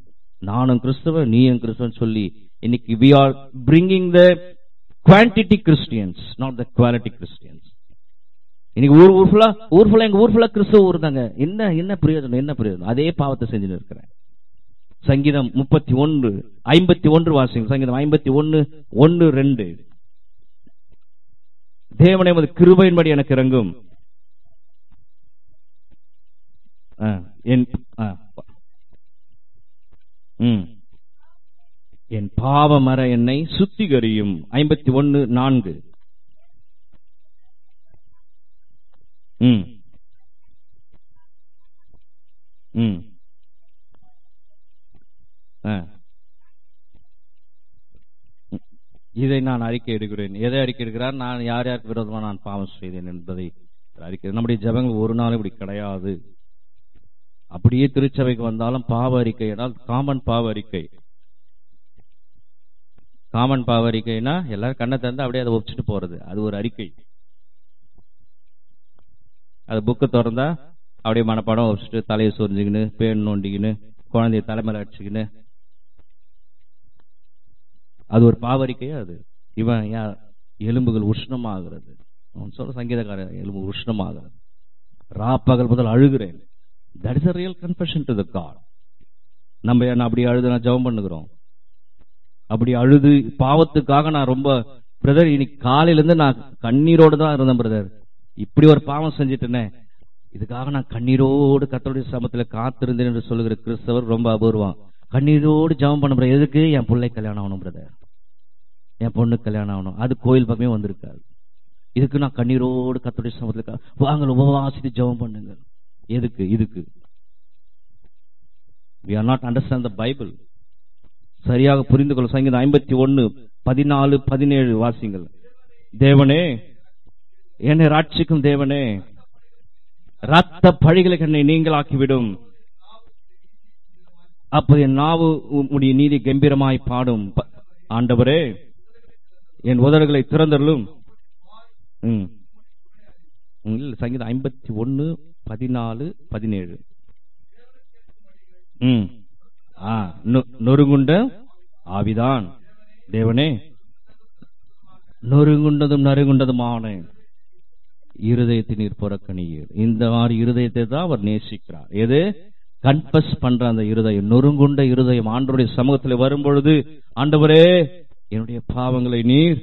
நானும் கிறிஸ்தவ நீயும் கிறிஸ்தவன் சொல்லி இன்னைக்கு we are bringing the quantity Christians, not the quality Christians. இன்னைக்கு ஊர் ஃபுல்லா எங்க ஊர் ஃபுல்லா கிறிஸ்தவ ஊர் தாங்க. என்ன பிரயோஜனம்? அதே பாவத்தை செஞ்சுட்டு இருக்கிறேன். சங்கீதம் 51 வாசிங்க. சங்கீதம் 51, 1, 2. தேவனே உமது கிருபையின்படி எனக்கு இறங்கும், என் பாவமற என்னை சுத்திகரியும். 51, 4. இதை நான் அறிக்கை எடுக்கிறேன். எதை அறிக்கை எடுக்கிறார்? நான் யார் யாருக்கு விரோதமாக நான் பாவம் செய்தேன் என்பதை அறிக்கை. நம்முடைய ஜெபங்கள் ஒரு நாள் இப்படி கிடையாது. அப்படியே திருச்சபைக்கு வந்தாலும் பாவ அறிக்கை என்றால் காமன் பாவ அறிக்கை. காமன் பாவ அறிக்கைனா எல்லாரும் கண்ணை திறந்து அப்படியே அதை ஒப்பிச்சுட்டு போறது, அது ஒரு அறிக்கை. அது புக்கு திறந்தா அப்படியே மனப்பாடம் ஒப்பிச்சுட்டு தலையை சொரிஞ்சுக்கின்னு பேன் நோண்டிக்கின்னு குழந்தைய தலைமையில அடிச்சுக்கின்னு, அது ஒரு பாவ அறிக்கையா? அது இவன் எலும்புகள் உஷ்ணமாகிறது, அவன் சொல்ற சங்கீதக்காரன், எலும்பு உஷ்ணமாகிறது, ராப்பகல் முதல் அழுகிறேன். That is a real confession to the God. நம்ம அப்படி அழுது நான் ஜெபம் பண்ணுகிறோம், அப்படி அழுது பாவத்துக்காக நான் ரொம்ப பிரதர் இன்னைக்கு காலையில இருந்து நான் கண்ணீரோடு தான் இருந்தேன் பிரதர், இப்படி ஒரு பாவம் செஞ்சுட்டேனே, இதுக்காக நான் கண்ணீரோடு கர்த்தருடைய சமத்துல காத்திருந்தேன் என்று சொல்லுகிற கிறிஸ்தவர் ரொம்ப அபூர்வம். கண்ணீரோடு ஜெபம் பண்ண பிரதர், எதுக்கு? என் பிள்ளை கல்யாணம் ஆகணும் பிரதர், என் பொண்ணு கல்யாணம் ஆகணும். அது கோயில் பக்கமே வந்திருக்காது. இதுக்கு நான் கண்ணீரோடு கர்த்தருடைய சமத்துல வாங்க உபவாசித்து ஜெபம் பண்ணுங்க. எதுக்கு? இதுக்கு we are not understand the Bible. சரியாக புரிந்து கொள்ள சங்கீதம் 51:14-17 வாசிங்கள். தேவனே என்னை ரட்சிக்கும் தேவனே, ரத்த பழிகளை என்னை நீங்களாக்கிவிடும், அப்போது என் நாவு உம்முடைய நீதி கம்பீரமாய் பாடும். ஆண்டவரே என் உதடுகளை திறந்தருளும். சங்கீதம் 51:14-17. நொறுங்குண்ட ஆவிதான் தேவனே, நொறுங்குண்டதும் நறுங்குண்டதுமான இருதயத்தின் நீர் புறக்கணியீர். இந்த மாதிரி இருதயத்தை தான் அவர் நேசிக்கிறார். எது? கன்ஃபஸ் பண்ற அந்த இருதயம், நொறுங்குண்ட இருதயம் ஆண்டவருடைய சமூகத்தில் வரும் பொழுது, ஆண்டவரே என்னுடைய பாவங்களை நீர்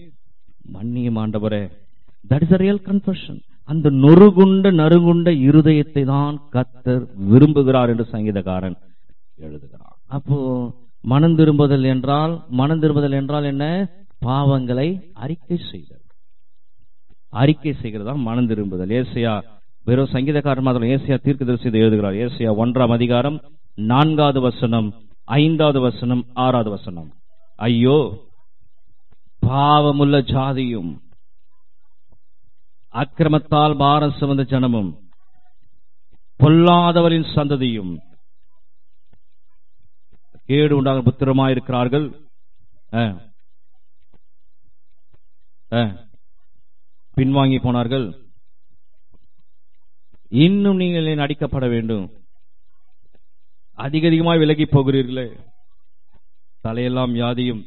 மன்னியும் ஆண்டவரே. That is a real confession. அந்த நொறுகுண்ட நறுகுண்ட இருதயத்தை தான் கர்த்தர் விரும்புகிறார் என்று சங்கீதக்காரன் எழுதுகிறார். அப்போ மனம் திரும்புதல் என்றால் என்ன? பாவங்களை அறிக்கை செய்தல். அறிக்கை செய்கிறதா மனம் திரும்புதல். ஏசாயா வெறும் சங்கீதக்காரன் மாதிரி ஏசாயா தீர்க்கதரிசி எழுதுகிறார். ஏசாயா 1:4, 5, 6. ஐயோ பாவமுள்ள ஜாதியும் அக்கிரமத்தால் பாரம் சுமந்த ஜனமும் பொல்லாதவரின் சந்ததியும் கேடு உண்டாக புத்திரமாயிருக்கிறார்கள். பின்வாங்கி போனார்கள். இன்னும் நீங்கள் அடிக்கப்பட வேண்டும். அதிகமாய் விலகி போகிறீர்களே, தலையெல்லாம் வியாதியும்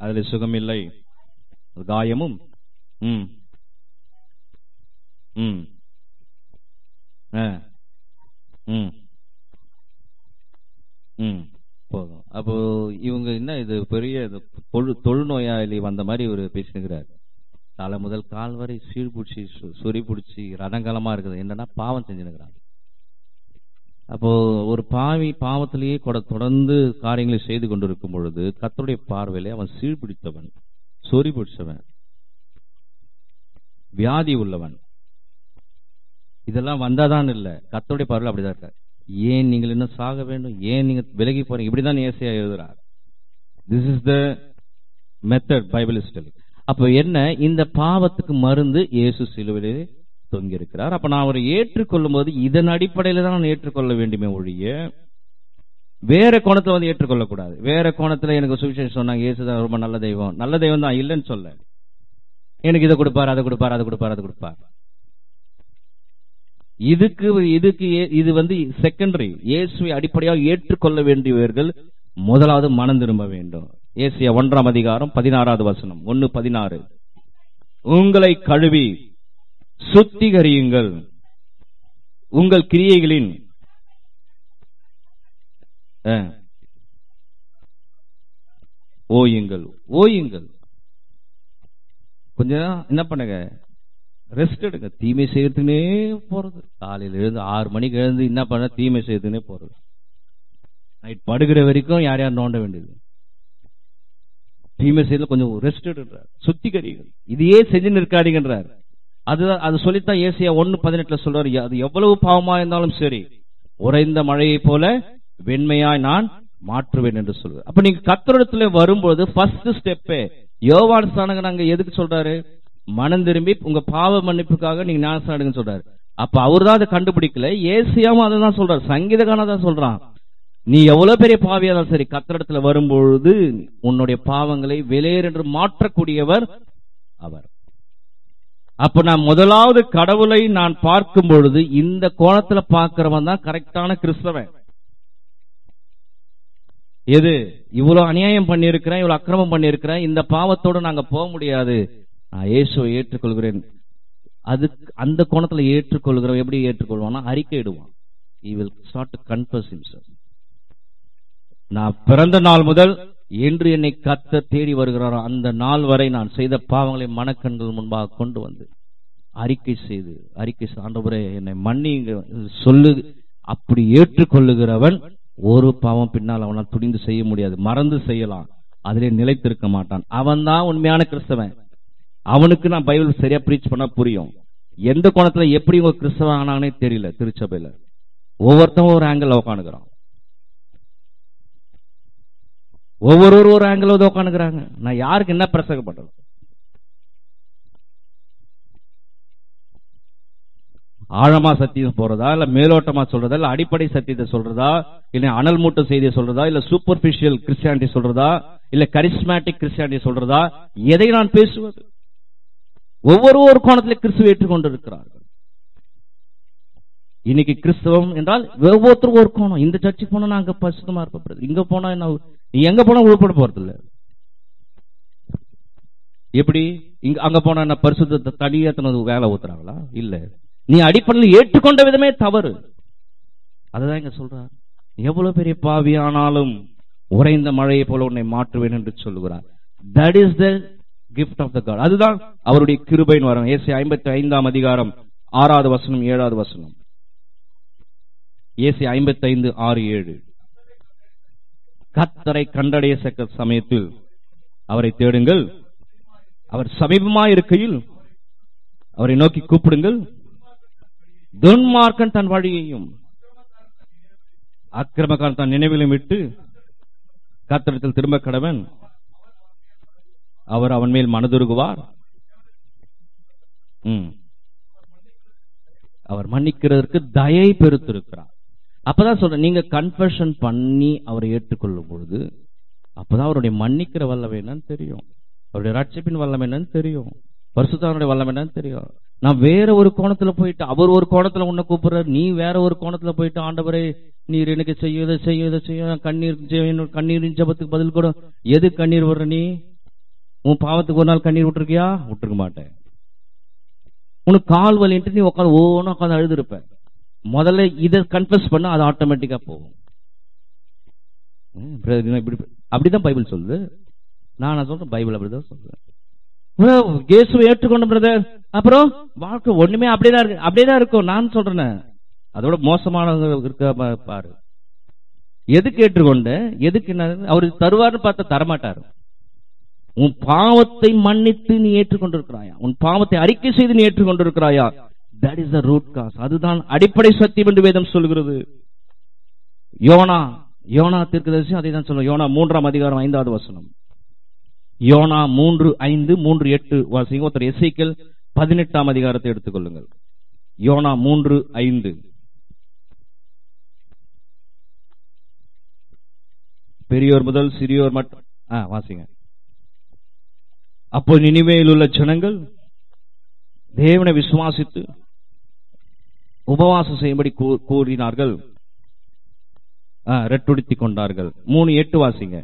அதில் சுகமில்லை, காயமும் போதும். அப்போ இவங்க என்ன, இது பெரிய தொழுநோயாளி வந்த மாதிரி ஒரு பேசினுக்கிறார். தலை முதல் கால் வரை சீழ்பிடிச்சி சொறி பிடிச்சி ரணங்கலமா இருக்குது. என்னன்னா பாவம் செஞ்சுனுக்கிறாங்க. அப்போ ஒரு பாவி பாவத்திலேயே தொடர்ந்து காரியங்களை செய்து கொண்டிருக்கும் பொழுது கர்த்தருடைய பார்வையிலே அவன் சீழ்பிடித்தவன், சொறி பிடிச்சவன், வியாதி உள்ளவன். இதெல்லாம் வந்தாதான் இல்ல, கர்த்தருடைய பார்வையில் அப்படிதான் இருக்க. ஏன் நீங்கள் இன்னும் சாக வேண்டும், ஏன் நீங்க விலகி போறீங்க, இப்படிதான் ஏசாயா எழுதுறார். This is the method Bible is telling. அப்ப என்ன, இந்த பாவத்துக்கு மருந்து இயேசு சிலுவையிலே தொங்கி இருக்கிறார். அப்ப நான் அவரை ஏற்றுக்கொள்ளும் போது இதன் அடிப்படையில தான் நான் ஏற்றுக்கொள்ள வேண்டுமே ஒழிய வேற கோணத்துல ஏற்றுக்கொள்ள கூடாது. வேற கோணத்துல எனக்கு சுவிசேஷம் சொன்னாங்க, இயேசுதான் ரொம்ப நல்ல தெய்வம், நல்ல தெய்வம் தான் இல்லைன்னு சொல்ல, எனக்கு இதை கொடுப்பார், அதை கொடுப்பார், அதை கொடுப்பார், அதை கொடுப்பார். இதுக்கு இது செகண்டரி. இயேசுவை அடிப்படையாக ஏற்றுக்கொள்ள வேண்டியவர்கள் முதலாவது மனம் திரும்ப வேண்டும். ஏசாயா 1:16, 1:16. உங்களை கழுவி சுத்திகரியுங்கள், உங்கள் கிரியைகளின் ஓயுங்கள். கொஞ்சம் என்ன பண்ணுங்க, ரெஸ்ட் எடுங்க. தீமை செய்யறதுனே போறது. காலையில எழுந்து 6 மணிக்கு எழுந்து என்ன பண்ண, தீமை செய்யறதுனே போறது. நைட் படுகிற வரைக்கும் யார் யார் நோண்ட வேண்டியது. தீமை செய்யறது கொஞ்சம் ரெஸ்ட் எடுக்கிறார். சுத்திகரிகள், இதையே செஞ்சு நிற்காதீங்கன்றார். அது சொல்லித்தான் ஏசாயா 1:18 சொல்றாரு, அது எவ்வளவு பாவமா இருந்தாலும் சரி உறைந்த மழையை போல வெண்மையாய் நான் மாற்றுவேன் என்று சொல்லுவார். அப்ப நீங்க கர்த்தரிடத்துல வரும்போது ஃபர்ஸ்ட் ஸ்டெப்பே யோவான் ஸ்நானகன் அங்க எதுக்கு சொல்றாரு, மனம் திரும்பி உங்க பாவ மன்னிப்புக்காக நீங்க ஞானஸ்நானம் எடுங்கன்னு சொல்றாரு. அப்ப அவர் தான் அதை கண்டுபிடிக்கல, ஏசியாவும் அதை தான் சொல்றார், சங்கீதக்காரன் தான் சொல்றான். நீ எவ்வளவு பெரிய பாவியா தான் சரி, கர்த்தரிடத்துல வரும்பொழுது உன்னுடைய பாவங்களை வெளியேறு என்று மாற்றக்கூடியவர் அவர். அப்ப நான் முதலாவது கடவுளை நான் பார்க்கும் பொழுது இந்த கோணத்துல பார்க்கிறவன் தான் கரெக்டான கிறிஸ்தவன். எது இவ்வளவு அநியாயம் பண்ணியிருக்கிறேன், இவ்வளவு அக்கிரமம் பண்ணியிருக்கிறேன், இந்த பாவத்தோடு நாங்க போக முடியாது, நான் இயேசுவை ஏற்றுக்கொள்கிறேன். அது அந்த கோணத்துல ஏற்றுக்கொள்கிறவன் எப்படி ஏற்றுக்கொள்வான்னா அறிக்கையிடுவான். He will start to confess himself. நான் பிறந்த நாள் முதல் என்று என்னை கர்த்தர் தேடி வருகிறாரோ அந்த நாள் வரை நான் செய்த பாவங்களை மனக்கண்கள் முன்பாக கொண்டு வந்து அறிக்கை செய்து ஆண்டவரே என்னை மன்னிங்க சொல்லு. அப்படி ஏற்றுக்கொள்ளுகிறவன் ஒரு பாவம் பின்னால் அவனால் துணிந்து செய்ய முடியாது, மறந்து செய்யலாம், அதிலே நிலைத்திருக்க மாட்டான். அவன் தான் உண்மையான கிறிஸ்தவன். அவனுக்கு நான் பைபிள் சரியா பிரீச் பண்ண புரியும். எந்த கோணத்துல எப்படி உங்க கிறிஸ்தவன் ஆனானே தெரியல. திருச்சபையில ஒவ்வொருத்தவங்க ஒரு ஆங்கிள் உட்காந்துக்கிறான், ஒவ்வொருவரும் ஒரு ஆங்கிள் உட்காந்துக்கிறாங்க. நான் யாருக்கு என்ன பிரசங்கம் பண்றது? ஆழமா சத்தியம் போறதா, இல்ல மேலோட்டமா சொல்றதா, இல்ல அடிப்படை சத்தியத்தை சொல்றதா, இல்ல அனல் மூட்டும் செய்தியை சொல்றதா, இல்ல சூப்பர்ஃபிஷியல் கிறிஸ்டியானிட்டி சொல்றதா, இல்ல கரிஸ்மேட்டிக் கிறிஸ்டியானிட்டி சொல்றதா, எதை நான் பேசுவது? ஒவ்வொரு கோணத்திலே கிறிஸ்துவை ஏற்றுக்கொண்டு இருக்கிறார்கள். இன்னைக்கு கிறிஸ்தவம் என்றால் ஒவ்வொருத்தரும் ஒரு கோணம். இந்த சர்ச்சுக்கு போனா அங்க பரிசுத்தமா இருக்கப்படுது, இங்க போனா என்ன, எங்க போனா உள்பட போறது இல்ல. எப்படி அங்க போனா என்ன பரிசுத்த தனியேத்தனது வேலை ஊத்துறாங்களா? இல்ல, நீ அடிப்படையில் ஏற்றுக்கொண்ட விதமே தவறு. அதுதான் இங்க சொல்றார். எவ்வளவு பெரிய பாவியானாலும் உறைந்த மழையை போல உன்னை மாற்றுவேன் என்று சொல்லுகிறார். That is the gift of the God. அதுதான் அவருடைய கிருபையின் வரம். ஏசாயா 55 அதிகாரம் 6வது வசனம் 7வது வசனம். ஏசாயா 55 6 7. கர்த்தரை கண்டடைய சமயத்தில் அவரை தேடுங்கள், அவர் சமீபமாய் இருக்கையில் அவரை நோக்கி கூப்பிடுங்கள். துன்மார்க்கன் தன் வழியையும் அக்கிரமக்காரன் தன் நினைவிலும் விட்டு கர்த்தரிடத்தில் திரும்ப கடவன், அவர் அவன் மேல் மனதுருகுவார், அவர் மன்னிக்கிறதற்கு தயை பெருத்திருக்கிறார். அப்பதான் சொல்றேன், நீங்க கன்ஃபெஷன் பண்ணி அவரை ஏற்றுக்கொள்ளும் பொழுது அப்பதான் அவருடைய மன்னிக்கிற வல்லமை என்னன்னு தெரியும், அவருடைய ரட்சிப்பின் வல்லமை என்னன்னு தெரியும், பரிசுத்தனுடைய வல்லமை என்னன்னு தெரியும். நான் வேற ஒரு கோணத்துல போயிட்டு, அவர் ஒரு கோணத்துல உன்னை கூப்பிடுறாரு, நீ வேற ஒரு கோணத்துல போயிட்டு ஆண்டவரே நீர் எனக்கு செய்ய இதை செய்ய இதை செய்ய, கண்ணீரின் ஜபத்துக்கு பதில் கூட. எது கண்ணீர் விடுற? நீ உன் பாவத்துக்கு ஒரு நாள் கண்ணீர் விட்டுருக்கியா? விட்டுருக்க மாட்டேன். உனக்கு கால் வலின்ட்டு நீ உட்காந்து அழுது இருப்ப. முதல்ல இதை கன்ஃபஸ் பண்ண, அது ஆட்டோமேட்டிக்கா போகும். அப்படிதான் பைபிள் சொல்லுது. நான் சொல்றேன், பைபிள் அப்படிதான் சொல்றேன். இயேசுவை ஏற்றுக்கொண்ட பிரதர், அப்புறம் வாழ்க்கை ஒண்ணுமே அப்படியேதான் இருக்கும். நான் சொல்றேன், அதோட மோசமான இருக்க பாரு. எதுக்கு ஏற்றுக்கொண்ட, எதுக்கு அவரு தருவாருன்னு பார்த்தா தரமாட்டாரு. உன் பாவத்தை மன்னித்து நீ ஏற்றுக்கொண்டிருக்கிறாயா, உன் பாவத்தை அறிக்கை செய்து நீ ஏற்றுக்கொண்டிருக்கிறாயா? That is the root cause. அதுதான் அடிப்படை சத்தியம் என்று வேதம் சொல்கிறது. யோனா தீர்க்கதரிசி அதை தான் சொல்லுவோம். யோனா 3ஆம் அதிகாரம் 5வது வசனம். யோனா 3:5 3:8 வாசிங்க. ஒருத்தர் எசேக்கியேல் 18ஆம் அதிகாரத்தை எடுத்துக்கொள்ளுங்கள். யோனா 3:5. பெரியோர் முதல் சிறியோர் மட்டும் வாசிங்க. அப்போ நினிவேயில் உள்ள ஜனங்கள் தேவனை விசுவாசித்து உபவாசம் செய்யும்படி கூறினார்கள், ரெட்டுடுத்திக் கொண்டார்கள். 3:8 வாசிங்க.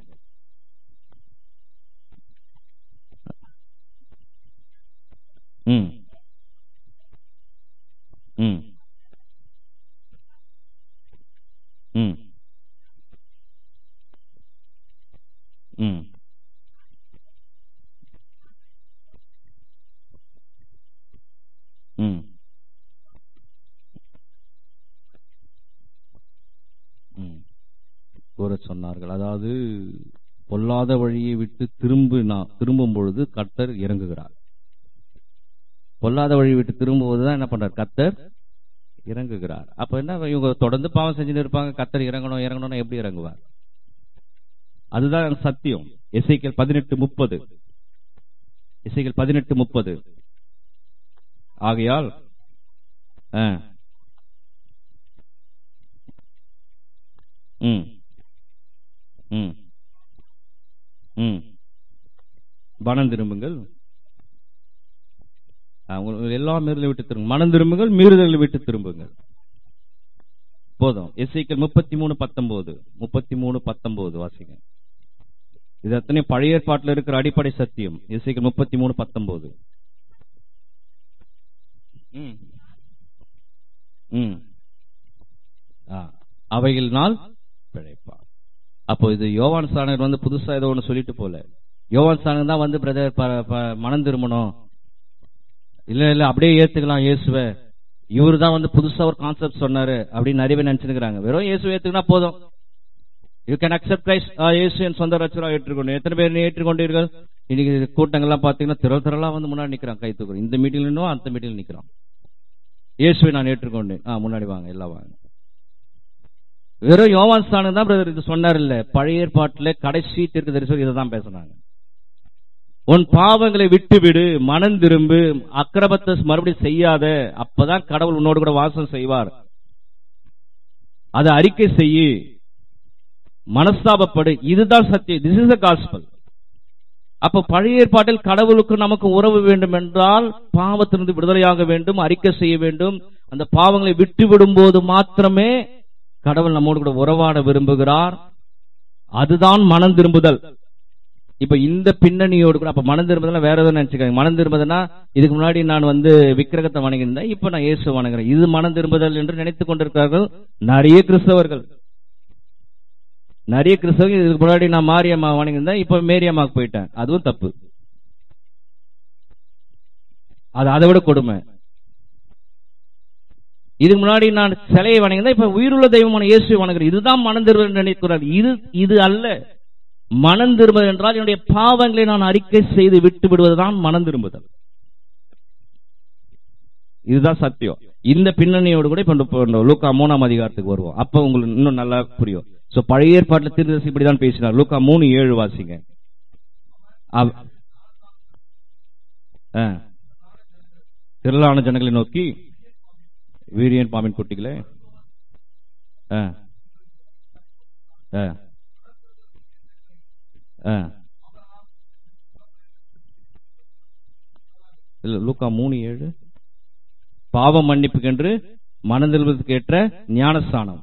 கூற சொன்னார்கள். அதாவது பொல்லாத வழியை விட்டு திரும்பும் பொழுது கர்த்தர் இறங்குகிறார். பொல்லாத வழியை விட்டு திரும்புவதுதான் என்ன பண்றார்? கர்த்தர் இறங்குகிறார். அப்ப என்ன, இவங்க தொடர்ந்து பாவம் செஞ்சுட்டு இருப்பாங்க, கர்த்தர் இறங்கணும்னா எப்படி இறங்குவார்? அதுதான் சத்தியம். எசேக்கியேல் 18:30. எசேக்கியேல் 18:30. ஆகையால் மனம் திரும்புங்கள், எல்லா மீறுதலை விட்டு திரும்புங்கள், மனம் திரும்புங்கள், மீறுதலை விட்டு திரும்புங்கள். போதும். எசேக்கியேல் 33:19 வாசிங்க. இது அத்தனை பழைய ஏற்பாட்டில் இருக்கிற அடிப்படை சத்தியம். எசேக்கியேல் 33:19. அவைகளினால் பிழைப்பார். அப்போ இது யோவான் ஸ்நானகர் புதுசா ஏதோ ஒன்று சொல்லிட்டு போல. யோவான் ஸ்நானகர் தான் பிரதர் மனம் திரும்பணும், இல்ல அப்படியே ஏத்துக்கலாம் இயேசுவை, இவரு தான் புதுசா ஒரு கான்செப்ட் சொன்னாரு அப்படின்னு நிறைய பேர் நினைச்சிருக்காங்க. வெறும் இயேசு ஏத்துக்கினா போதும், யூ கேன் அக்செப்ட் கிரைஸ்ட், இயேசு என் சொந்த ரட்சகராக ஏற்றுக்கொண்டு. எத்தனை பேர் ஏற்றுக்கொண்டீர்கள்? இன்னைக்கு கூட்டங்கள்லாம் பாத்தீங்கன்னா திரளா முன்னாடி நிக்கிறான், கை தூக்குறோம். இந்த மீட்டிங்ல அந்த மீட்டிங்ல நிக்கிறான். இயேசுவை நான் ஏற்றுக்கொண்டேன், முன்னாடி வாங்க, எல்லாம் வாங்க. வெறும் யோவான் ஸ்நானகர் தான் பிரதர் இது சொன்னார் இல்ல, பழைய ஏற்பாட்டுல கடைசி தீர்க்கதரிசி இதை தான் பேசினாங்க. உன் பாவங்களை விட்டுவிடு, மனம் திரும்பு, அக்கிரமத்தை மறுபடியும் செய்யாத, அப்பதான் கடவுள் உன்னோடு கூட வாசம் செய்வார். அதை அறிக்கை செய்யு, மனஸ்தாபப்படு, இதுதான் சத்தியம். This is the gospel. அப்ப பழைய ஏற்பாட்டில் கடவுளுக்கு நமக்கு உறவு வேண்டும் என்றால் பாவத்திலிருந்து விடுதலையாக வேண்டும், அறிக்கை செய்ய வேண்டும். அந்த பாவங்களை விட்டு விடும் போது மாத்திரமே கடவுள் நம்மோடு கூட உறவாட விரும்புகிறார். அதுதான் மனம் திரும்புதல். இப்ப இந்த பின்னணியோடு கூட அப்ப மனம் திரும்புதல் வேற எதுவும் நினைச்சுக்காங்க. மனம் திரும்புதுன்னா இதுக்கு முன்னாடி நான் விக்கிரகத்தை வணங்கியிருந்தேன், இப்ப நான் இயேசு வணங்குறேன், இது மனம் திரும்புதல் என்று நினைத்துக் கொண்டிருக்கிறார்கள் நிறைய கிறிஸ்தவர்கள். இதுக்கு முன்னாடி நான் மாரியம்மா வணங்கியிருந்தேன், இப்ப மேரியம்மாக்கு போயிட்டேன், அதுவும் தப்பு. அது அதை விட கொடுமை. இதுக்கு முன்னாடி நான் சிலையை வணங்கியிருந்தேன், இப்ப உயிருள்ள தெய்வமான இயேசுவை வணங்குறேன், இதுதான் மனம் திரும்புதல் நினைக்கிறார். இது அல்ல மனம் திரும்புதல் என்றால் என்னுடைய பாவங்களை நான் அறிக்கை செய்து விட்டு விடுவதுதான் மனம் திரும்புதல். இதுதான் சத்தியம். இந்த பின்னணியோடு கூட இப்ப லூக்கா 3ஆம் அதிகாரத்துக்கு வருவோம். அப்ப உங்களுக்கு இன்னும் நல்லா புரியும். பழைய ஏற்பாட்டில் தீர்க்கதரிசி இப்படிதான் பேசினார். லூக்கா 3:7 வாசிங்க. திரளான ஜனங்களை நோக்கி, வீரியன் பாம்பின் குட்டிகளே, லூக்கா 3:7 பாவ மன்னிப்புக்கென்று மனம் திரும்புவதற்கு ஏற்ற ஞானஸ்நானம்,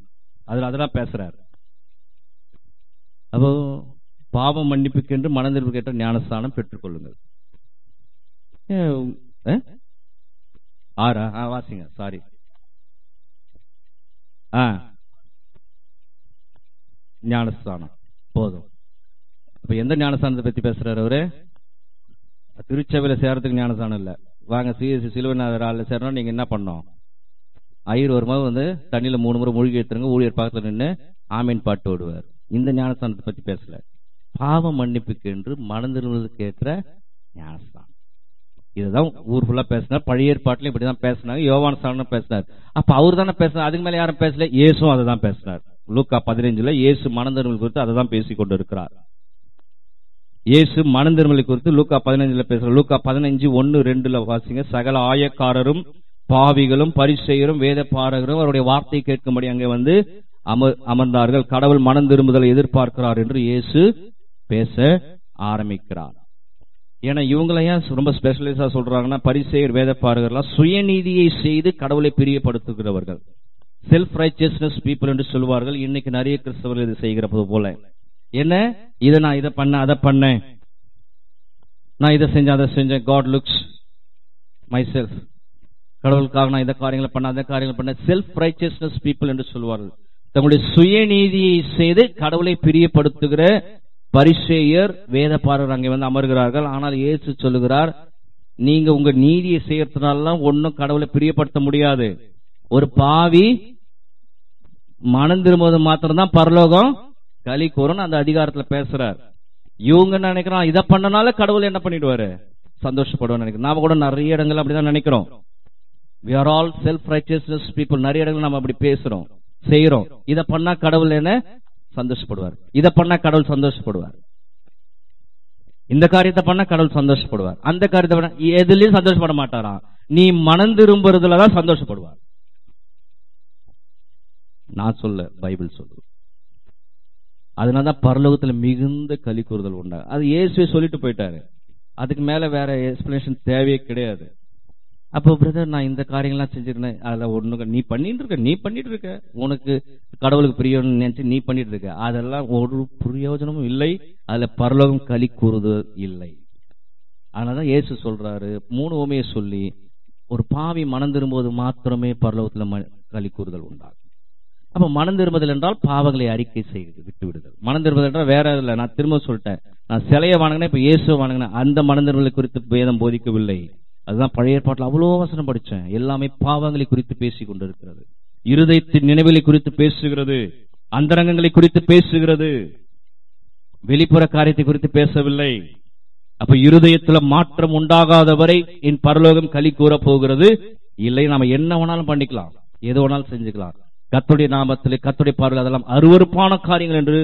அதெல்லாம் பேசுறாரு. அப்போ பாவ மன்னிப்புக்கென்று மனம் திரும்புவதற்கு ஏற்ற ஞானஸ்நானம் பெற்றுக் கொள்ளுங்கள். 6 வாசிங்க. சாரி, ஞானஸ்நானம் போதும். இப்ப எந்த ஞானஸ்தானத்தை பத்தி பேசுறாரு அவரு? திருச்சபையில சேரத்துக்கு ஞானஸ்தானம் இல்ல. வாங்க சிஎஸ்சி சிலுவநாதர் சேரணும், நீங்க என்ன பண்ணோம்? ஐயர் ஒரு மாதிரி தண்ணியில 3 முறை மூழ்கி எடுத்துருங்க, ஊழியர் பக்கத்துல நின்று ஆமீன் பாட்டு ஓடுவார். இந்த ஞானஸ்தானத்தை பத்தி பேசல. பாவ மன்னிப்புக்கு என்று மனம் திரும்புவதற்கு ஏற்ற ஞானஸ்தானம், இதுதான் ஊர் ஃபுல்லா பேசினார். பழைய ஏற்பாட்டிலும் இப்படிதான் பேசினாங்க. யோவான் ஸ்நானகர் பேசினார். அப்ப அவர் தானே பேசினார், அதுக்கு மேல யாரும் பேசல. இயேசுவும் அதை தான் பேசினார். லூக்கா 15 இயேசு மனம் திரும்பல் குறித்து அதை தான் பேசிக் கொண்டு இருக்கிறார். இயேசு மனம் திரும்பலை குறித்து லூக்கா 15 பேசுறார். லூக்கா 15:1-2 வாசிங்க. சகல ஆயக்காரரும் பாவிகளும் பரிசேயரும் வேத பாரகரும் அவருடைய வார்த்தை கேட்கும்படி அங்கே அமர்ந்தார்கள். கடவுள் மனம் திரும்புதலை எதிர்பார்க்கிறார் என்று இயேசு பேச ஆரம்பிக்கிறார். ஏன்னா இவங்களையும் ரொம்ப ஸ்பெஷலிஸ்டா சொல்றாங்கன்னா, பரிசேயர் வேத பாரகர்லாம் சுயநீதியை செய்து கடவுளை பிரியப்படுத்துகிறவர்கள், செல்ஃப் ரைச்சியஸ்னஸ் பீப்புள் என்று சொல்வார்கள். இன்னைக்கு நிறைய கிறிஸ்தவர்கள் இது செய்கிற போல, என்ன நான் இதை பண்ண அதை பண்ணேன், நான் இதை செஞ்சேன் அதை செஞ்சேன், காட் லுக்ஸ் மை செல்ஃப், கடவுளுக்காக நான் இந்த காரியங்களை பண்ண அந்த காரியங்களை பண்ண, செல்ஃப் ரைச்சியஸ்னஸ் பீப்புள் என்று சொல்வார்கள். தங்களுடைய சுயநீதியை செய்து கடவுளை பிரியப்படுத்துகிற பரிசேயர் வேத பாரகர் அங்கே அமர்கிறார்கள். ஆனால் இயேசு சொல்லுகிறார், நீங்க உங்க நீதியை செய்யறதுனால ஒன்னும் கடவுளை பிரியப்படுத்த முடியாது. ஒரு பாவி மனம் திரும்புவது மாத்திரம்தான் பரலோகம் களி கூறும் அந்த அதிகாரத்துல பேசுறார். இவங்க நினைக்கிறான் இதை பண்ணனால கடவுள் என்ன பண்ணிடுவாரு, சந்தோஷப்படுவான்னு நினைக்கிறோம். நாம கூட நிறைய இடங்கள் அப்படிதான் நினைக்கிறோம். we are all self righteousness people. நிறைய இடங்கள் நம்ம அப்படி பேசுறோம் செய்யறோம். இதை பண்ணா கடவுள் என்ன சந்தோஷப்படுவார், இதை பண்ணா கடவுள் சந்தோஷப்படுவார், இந்த காரியத்தை பண்ணா கடவுள் சந்தோஷப்படுவார், அந்த காரியத்தை பண்ண எதுலயும் சந்தோஷப்பட மாட்டாராம். நீ மனம் திரும்புறதுலதான் சந்தோஷப்படுவார். நான் சொல்ல, பைபிள் சொல்லுது. அதனாலதான் பரலோகத்துல மிகுந்த களி கூறுதல் உண்டா. அது இயேசுவே சொல்லிட்டு போயிட்டாரு. அதுக்கு மேல வேற எக்ஸ்பிளனேஷன் தேவையே கிடையாது. அப்போ பிரதர், நான் இந்த காரியங்கள்லாம் செஞ்சிருந்தேன், அதுல ஒண்ணு நீ பண்ணிட்டு இருக்க, உனக்கு கடவுளுக்கு பிரியம் நினைச்சு நீ பண்ணிட்டு இருக்க, அதெல்லாம் ஒரு பிரயோஜனமும் இல்லை. அதுல பரலோகம் களி கூறுதல் இல்லை. அதனாலதான் இயேசு சொல்றாரு, 3 உவமையை சொல்லி, ஒரு பாவி மனம் திரும்போது மாத்திரமே பரலோகத்துல களி கூறுதல் உண்டாகும். அப்ப மனம் திரும்புதல் என்றால் பாவங்களை அறிக்கை செய்து விட்டு விடுதல். மனம் திரும்புதல் என்றால் வேற இல்லை. நான் திரும்ப சொல்லிட்டேன், நான் சிலையை வாங்கினேன், இப்ப இயேசுவை வாங்கினேன், அந்த மனம் திரும்புதலை குறித்து வேதம் போதிக்கவில்லை. அதுதான் பழைய ஏற்பாட்டில் அவ்வளோ வசனம் படிச்சேன். எல்லாமே பாவங்களை குறித்து பேசிக் கொண்டிருக்கிறது, இருதயத்தின் நினைவுகளை குறித்து பேசுகிறது, அந்தரங்கங்களை குறித்து பேசுகிறது, வெளிப்புற காரியத்தை குறித்து பேசவில்லை. அப்ப இருதயத்துல மாற்றம் உண்டாகாதவரை என் பரலோகம் களி கூற போகிறது இல்லை. நாம என்ன வேணாலும் பண்ணிக்கலாம், எது வேணாலும் செஞ்சுக்கலாம். கர்த்தருடைய நாமத்திலே, கர்த்தருடைய பார்வையில் அதெல்லாம் அருவருப்பான காரியங்கள் என்று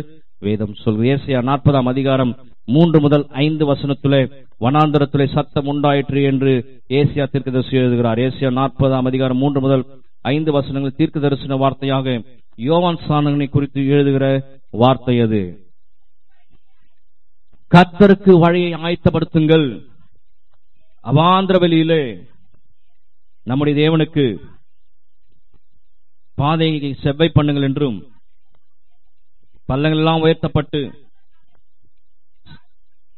வேதம் சொல்கிறது. ஏசாயா 40ஆம் அதிகாரம் 3 முதல் 5 வசனத்திலே, வனாந்தரத்திலே சத்தம் உண்டாயிற்று என்று ஏசாயா தீர்க்கதரிசி எழுதுகிறார். ஏசாயா 40ஆம் அதிகாரம் 3 முதல் 5 வசனங்கள் தீர்க்க தரிசன வார்த்தையாக யோவான் ஸ்நானகனை குறித்து எழுதுகிற வார்த்தை அது. கர்த்தருக்கு வழியை ஆயத்தப்படுத்துங்கள், அவாந்திர வெளியிலே நம்முடைய தேவனுக்கு பாதையை செவ்வை பண்ணுங்கள் என்றும், பள்ளங்கள் எல்லாம் உயர்த்தப்பட்டு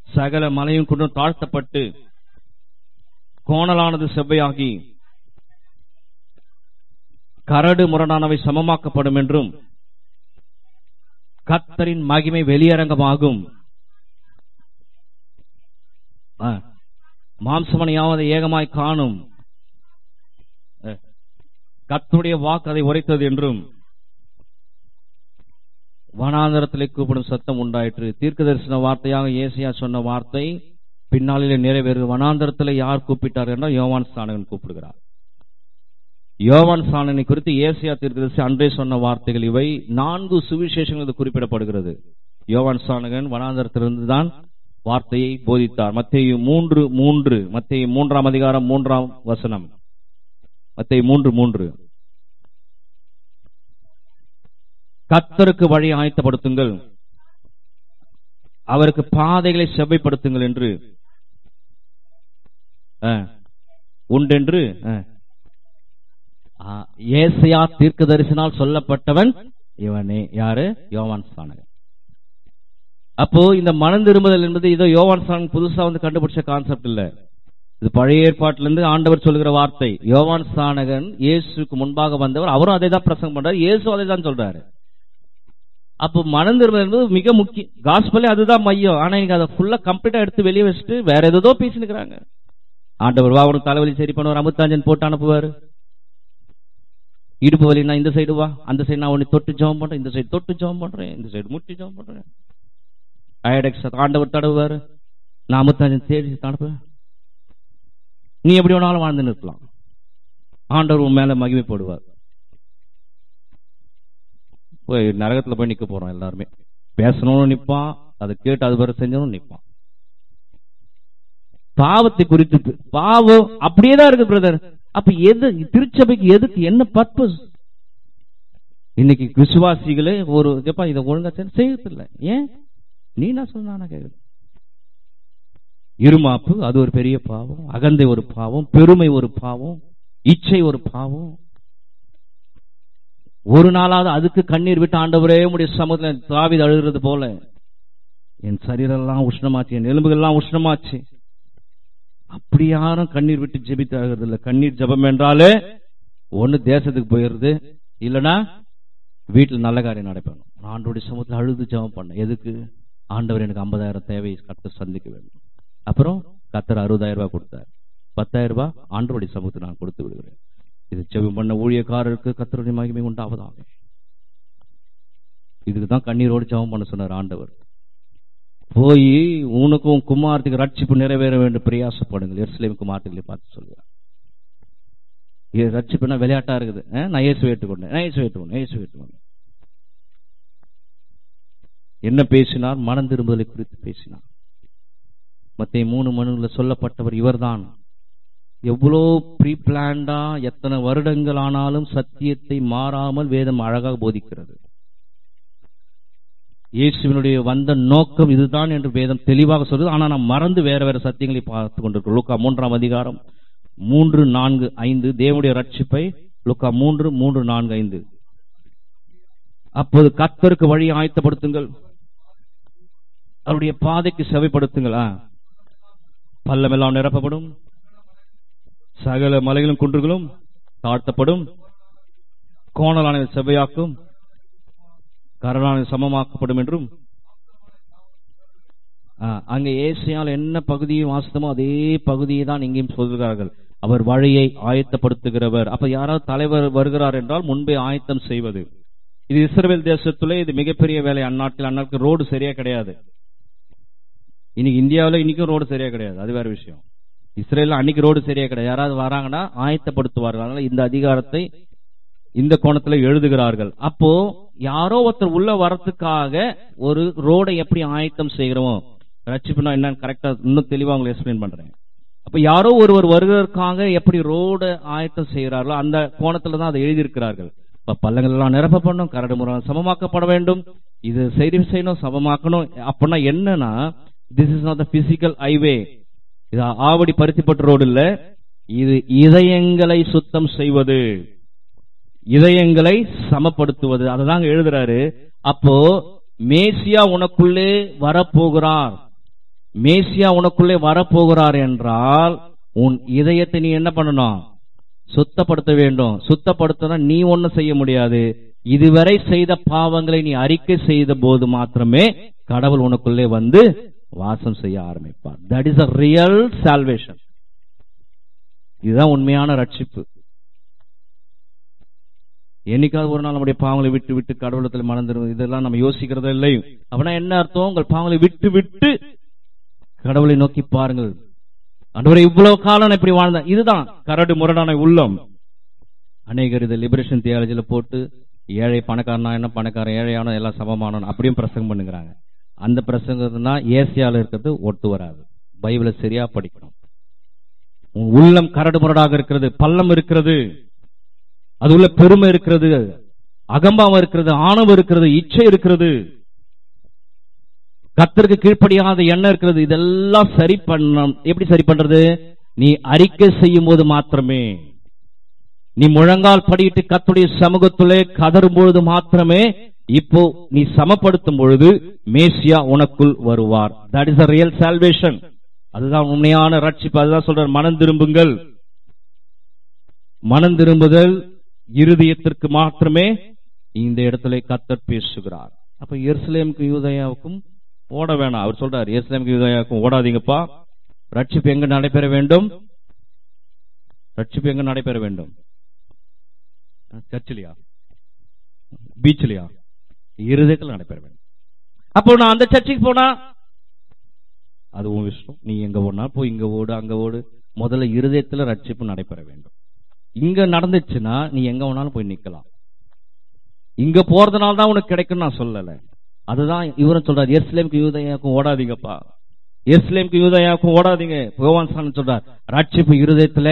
சகல மலையும் கொண்டு தாழ்த்தப்பட்டு கோணலானது செவ்வையாகி கரடு முரடானவை சமமாக்கப்படும் என்றும், கர்த்தரின் மகிமை வெளியரங்கமாகும், மாம்சமனையாவது ஏகமாய் காணும், கர்த்தருடைய வாக்கு அதை உரைத்தது என்றும், வனாந்தரத்திலே கூப்பிடும் சத்தம் உண்டாயிற்று. தீர்க்க தரிசன வார்த்தையாக ஏசாயா சொன்ன வார்த்தை பின்னாளிலே நிறைவேறு. வனாந்தரத்தில் யார் கூப்பிட்டார் என்றால் யோவான் ஸ்நானகன் கூப்பிடுகிறார். யோவான் ஸ்நானகனை குறித்து ஏசாயா தீர்க்கதரிசி அன்றே சொன்ன வார்த்தைகள் இவை. 4 சுவிசேஷங்கள் குறிப்பிடப்படுகிறது. யோவான் ஸ்நானகன் வனாந்தரத்திலிருந்து தான் வார்த்தையை போதித்தார். மத்தேயு 3:3, மத்தேயு 3ஆம் அதிகாரம் 3ஆம் வசனம், மத்தேயு 3:3, கர்த்தருக்கு வழி ஆயத்தப்படுத்துங்கள், அவருக்கு பாதைகளை செவ்வைப்படுத்துங்கள் என்று உண்டென்று ஏசாயா தீர்க்கதரிசினால் சொல்லப்பட்டவன் இவனே. யாரு? யோவான் ஸ்நானகன். அப்போ இந்த மனம் திரும்புதல் என்பது இதோ யோவான் ஸ்நானகன் புதுசா கண்டுபிடிச்ச கான்செப்ட் இல்ல. இது பழைய ஏற்பாட்டிலிருந்து ஆண்டவர் சொல்கிற வார்த்தை. யோவான் ஸ்நானகன் இயேசுக்கு முன்பாக வந்தவர், அவரும் அதை தான் பிரசங்கம் பண்றாரு, இயேசு அதை தான் சொல்றாரு. அப்போ மனம் திரும்புதல் என்பது மிக முக்கியம். காஸ்பலே அதுதான் மையம். ஆனா நீங்க அதை ஃபுல்லா கம்ப்ளீட்டா எடுத்து வெளியே வச்சுட்டு வேற ஏதோ பேசினுக்கிறாங்க. ஆண்டவர் வா உனக்கு தலைவலி சரி பண்ணுவார், அமுத்தாஞ்சன் போட்டு அனுப்புவார். இடுப்பு வலினா இந்த சைடு வா, அந்த சைடு நான் உன்னை தொட்டு ஜெபம் பண்றேன், இந்த சைடு தொட்டு ஜெபம் பண்றேன், இந்த சைடு முட்டி ஜெபம் பண்றேன். ஐடெக்ஸ் ஆண்டவர் தடவுவார், நான் அமுத்தாஞ்சன் தேடி தடவுவேன். நீ எப்படி வேணாலும் வாழ்ந்து நிற்கலாம், ஆண்டவர் உன் மேல மகிமை போடுவார். போய் நரகத்துல போய் நிக்க போறோம் எல்லாருமே. பேசணும்னு நிப்பான், அதை கேட்டு அது வரை செஞ்சணும் நிப்பான். பாவத்தை குறித்து பாவம் அப்படியேதான் இருக்கு பிரதர். அப்ப எது திருச்சபைக்கு எதுக்கு என்ன பர்பஸ்? இன்னைக்கு விசுவாசிகளே ஒரு இதை ஒழுங்கா செய்யறது இல்லை. ஏன் நீ என்ன சொன்னா கேக்குது? இருமாப்பு அது ஒரு பெரிய பாவம், அகந்தை ஒரு பாவம், பெருமை ஒரு பாவம், இச்சை ஒரு பாவம். ஒரு நாளாவது அதுக்கு கண்ணீர் விட்டு ஆண்டவரே உம்முடைய சமூகத்தில் தாவீது அழுகிறது போல என் சரீரம் எல்லாம் உஷ்ணமாச்சு, என் எலும்புகள் எல்லாம் உஷ்ணமாச்சு. அப்படி யாரும் கண்ணீர் விட்டு ஜெபித்து அழுகிறது இல்லை. கண்ணீர் ஜெபம் என்றாலே ஒண்ணு தேசத்துக்கு போயிடுறது, இல்லைன்னா வீட்டில் நல்ல காரியம் நடைபெறணும். ஆண்டவருடைய சமூகத்தில் அழுது ஜெபம் பண்ண எதுக்கு? ஆண்டவர் எனக்கு 50,000 தேவையை கர்த்தர் சந்திக்க வேண்டும். அப்புறம் கர்த்தர் 60,000 ரூபாய் கொடுத்தார். 10,000 ரூபாய் ஆண்டவருடைய சமூகத்தில் நான் கொடுத்து விடுகிறேன். இது ஜெபம் பண்ண ஊழியக்காரருக்கு கர்த்தருடைய மகிமை உண்டாவதாக. இதுக்குதான் கண்ணீரோடு ஜெபம் பண்ண சொன்னார் ஆண்டவர். போய் உனக்கும் குமாரத்துக்கு ரட்சிப்பு நிறைவேற வேண்டும் பிரயாசப்படுங்கள், எருசலேம் குமாரத்துக்களை பார்த்து சொல்லுவார். ரட்சிப்புனா விளையாட்டா இருக்குது. நான் இயேசுவை ஏற்றுக்கொண்டேன். என்ன பேசினார்? மனம் திரும்புதலை குறித்து பேசினார். மத்தேயு 3:3 சொல்லப்பட்டவர் இவர்தான், எவ்வளோ ப்ரீ பிளான்டா எத்தனை வருடங்கள் ஆனாலும் சத்தியத்தை மாறாமல் வேதம் அழகாக போதிக்கிறது. இயேசுவினுடைய வந்த நோக்கம் இதுதான் என்று வேதம் தெளிவாக சொல்றது. ஆனா நாம் மறந்து வேற வேற சத்தியங்களை பார்த்து கொண்டிருக்கிறோம். லூக்கா 3ஆம் அதிகாரம் 3, 4, 5 தேவனுடைய ரட்சிப்பை லூக்கா 3, 4, 5. அப்போது கர்த்தருக்கு வழி ஆயத்தப்படுத்துங்கள், அவருடைய பாதைக்கு செவைப்படுத்துங்கள். பள்ளமெல்லாம் நிரப்பப்படும், சகல மலைகளும் குன்றுகளும் தாழ்த்தப்படும், கோணலான செவ்வையாக்கும், கரலான சமமாக்கப்படும் என்றும். அங்க ஏசியால் என்ன பகுதியை வாசித்தமோ அதே பகுதியை தான் இங்கேயும் சொல்கிறார்கள். அவர் வழியை ஆயத்தப்படுத்துகிறவர். அப்ப யாராவது தலைவர் வருகிறார் என்றால் முன்பே ஆயத்தம் செய்வது. இது இஸ்ரவேல் தேசத்துல இது மிகப்பெரிய வேலை. அந்நாட்டுக்கு ரோடு சரியா கிடையாது. இன்னைக்கு இந்தியாவில் இன்னைக்கும் ரோடு சரியா கிடையாது, அது வேற விஷயம். இஸ்ரேல் அன்னைக்கு ரோடு சரியா கிடையாது. யாராவது வராங்கன்னா ஆயத்தப்படுத்துவார்கள். அதனால இந்த அதிகாரத்தை இந்த கோணத்துல எழுதுகிறார்கள். அப்போ யாரோ ஒருத்தர் உள்ள வரத்துக்காக ஒரு ரோடை எப்படி ஆயத்தம் செய்கிறோமோ, ரட்சிப்புனா என்னன்னு கரெக்டா இன்னும் தெளிவா உங்களுக்கு எக்ஸ்பிளைன் பண்றேன். அப்ப யாரோ ஒருவர் வருவதற்காக எப்படி ரோட ஆயத்தம் செய்கிறார்களோ அந்த கோணத்துலதான் அதை எழுதியிருக்கிறார்கள். இப்ப பள்ளங்கள் எல்லாம் நிரப்பப்படணும், கரடு முறை சமமாக்கப்பட வேண்டும், இது செய்யணும், சமமாக்கணும். அப்படின்னா என்னன்னா, this is not the physical highway. இது ஆவடி பருத்திப்பட்டு ரோடு இல்ல, இது இதயங்களை சுத்தம் செய்வது, இதயங்களை சமப்படுத்துவது. அததாங்க எழுதுறாரு. அப்போ மேசியா உனக்குள்ளே வரப்போகிறார், மேசியா உனக்குள்ளே வரப்போகிறார் என்றால் உன் இதயத்தை நீ என்ன பண்ணணும்? சுத்தப்படுத்த வேண்டும். சுத்தப்படுத்த நீ ஒன்னும் செய்ய முடியாது. இதுவரை செய்த பாவங்களை நீ அறிக்கை செய்த போது மாத்திரமே கடவுள் உனக்குள்ளே வந்து வாசம் செய்ய ஆரம்பிப்பார். That is a real salvation. இதுதான் உண்மையான ரட்சிப்பு. என்னைக்காவது ஒரு நாள் நம்முடைய பாவங்களை விட்டு விட்டு கடவுளத்தில் மறந்துடும், இதெல்லாம் நம்ம யோசிக்கிறதே இல்லை. அப்படின்னா என்ன அர்த்தம்? உங்கள் பாவங்களை விட்டு விட்டு கடவுளை நோக்கி பாருங்கள். ஆண்டவரே, இவ்வளவு காலம் இப்படி வாழ்ந்த, இதுதான் கரடு முரடான உள்ளம். அநேகர் இதை லிபரேஷன் தியாலஜில போட்டு ஏழை பணக்காரனா என்ன, பணக்காரன் ஏழையான எல்லாம் சமமானவன் அப்படியும் பிரசங்கம் பண்ணுகிறாங்க. அந்த பிரசங்கம்னா ஏசியால இருக்கிறது ஒட்டு வராது. பைபிளை சரியா படிக்கணும். உள்ளம் கரடு முரடாக இருக்கிறது, பள்ளம் இருக்கிறது, அது உள்ள பெருமை இருக்கிறது, அகம்பாவம் இருக்கிறது, ஆணவம் இருக்கிறது, இச்சை இருக்கிறது, கர்த்தருக்கு கீழ்ப்படியாத எண்ணம் இருக்கிறது. இதெல்லாம் சரி பண்ண, எப்படி சரி பண்றது? நீ அறிக்கை செய்யும் போது மாத்திரமே, நீ முழங்கால் படியிட்டு கர்த்தருடைய சமூகத்திலே கதறும் பொழுது மாத்திரமே, இப்போ நீ சமப்படுத்தும் பொழுது மேசியா உனக்குள் வருவார். That is a real salvation. அதுதான் உண்மையான ரட்சிப்பு. அதுதான் சொல்ற, மனம் திரும்புங்கள். மனம் திரும்புதல் இருதயத்திற்கு மாத்திரமே இந்த இடத்துல கர்த்தர் பேசுகிறார். அப்ப எருசலேமுக்கும் யூதேயாவுக்கும் ஓட வேணாம். அவர் சொல்றார், எருசலேமுக்கும் யூதேயாவுக்கும் ஓடாதீங்கப்பா. ரட்சிப்பு எங்க நடைபெற வேண்டும்? ரட்சிப்பு எங்க நடைபெற வேண்டும்? சர்ச்சிலியா, பீச்லியா? இருதயத்தில் நடைபெற வேண்டும். அப்போ நான் அந்த சர்ச்சுக்கு போனா அது உன் விஷயம். நீ எங்க ஓடினா போய், இங்க ஓடு அங்க ஓடு. முதல்ல இருதயத்துல ரட்சிப்பு நடைபெற வேண்டும். இங்க நடந்துச்சுன்னா நீ எங்க வேணாலும் போய் நிக்கலாம். இங்க போறதுனால தான் உனக்கு கிடைக்கும் நான் சொல்லல. அதுதான் இவரும் சொல்றாரு, எருசலேமுக்கு யூதேயாவுக்கும் ஓடாதீங்கப்பா, எருசலேமுக்கு யூதேயாவுக்கும் ஓடாதீங்க. யோவான் சொல்றார், ரட்சிப்பு இருதயத்துல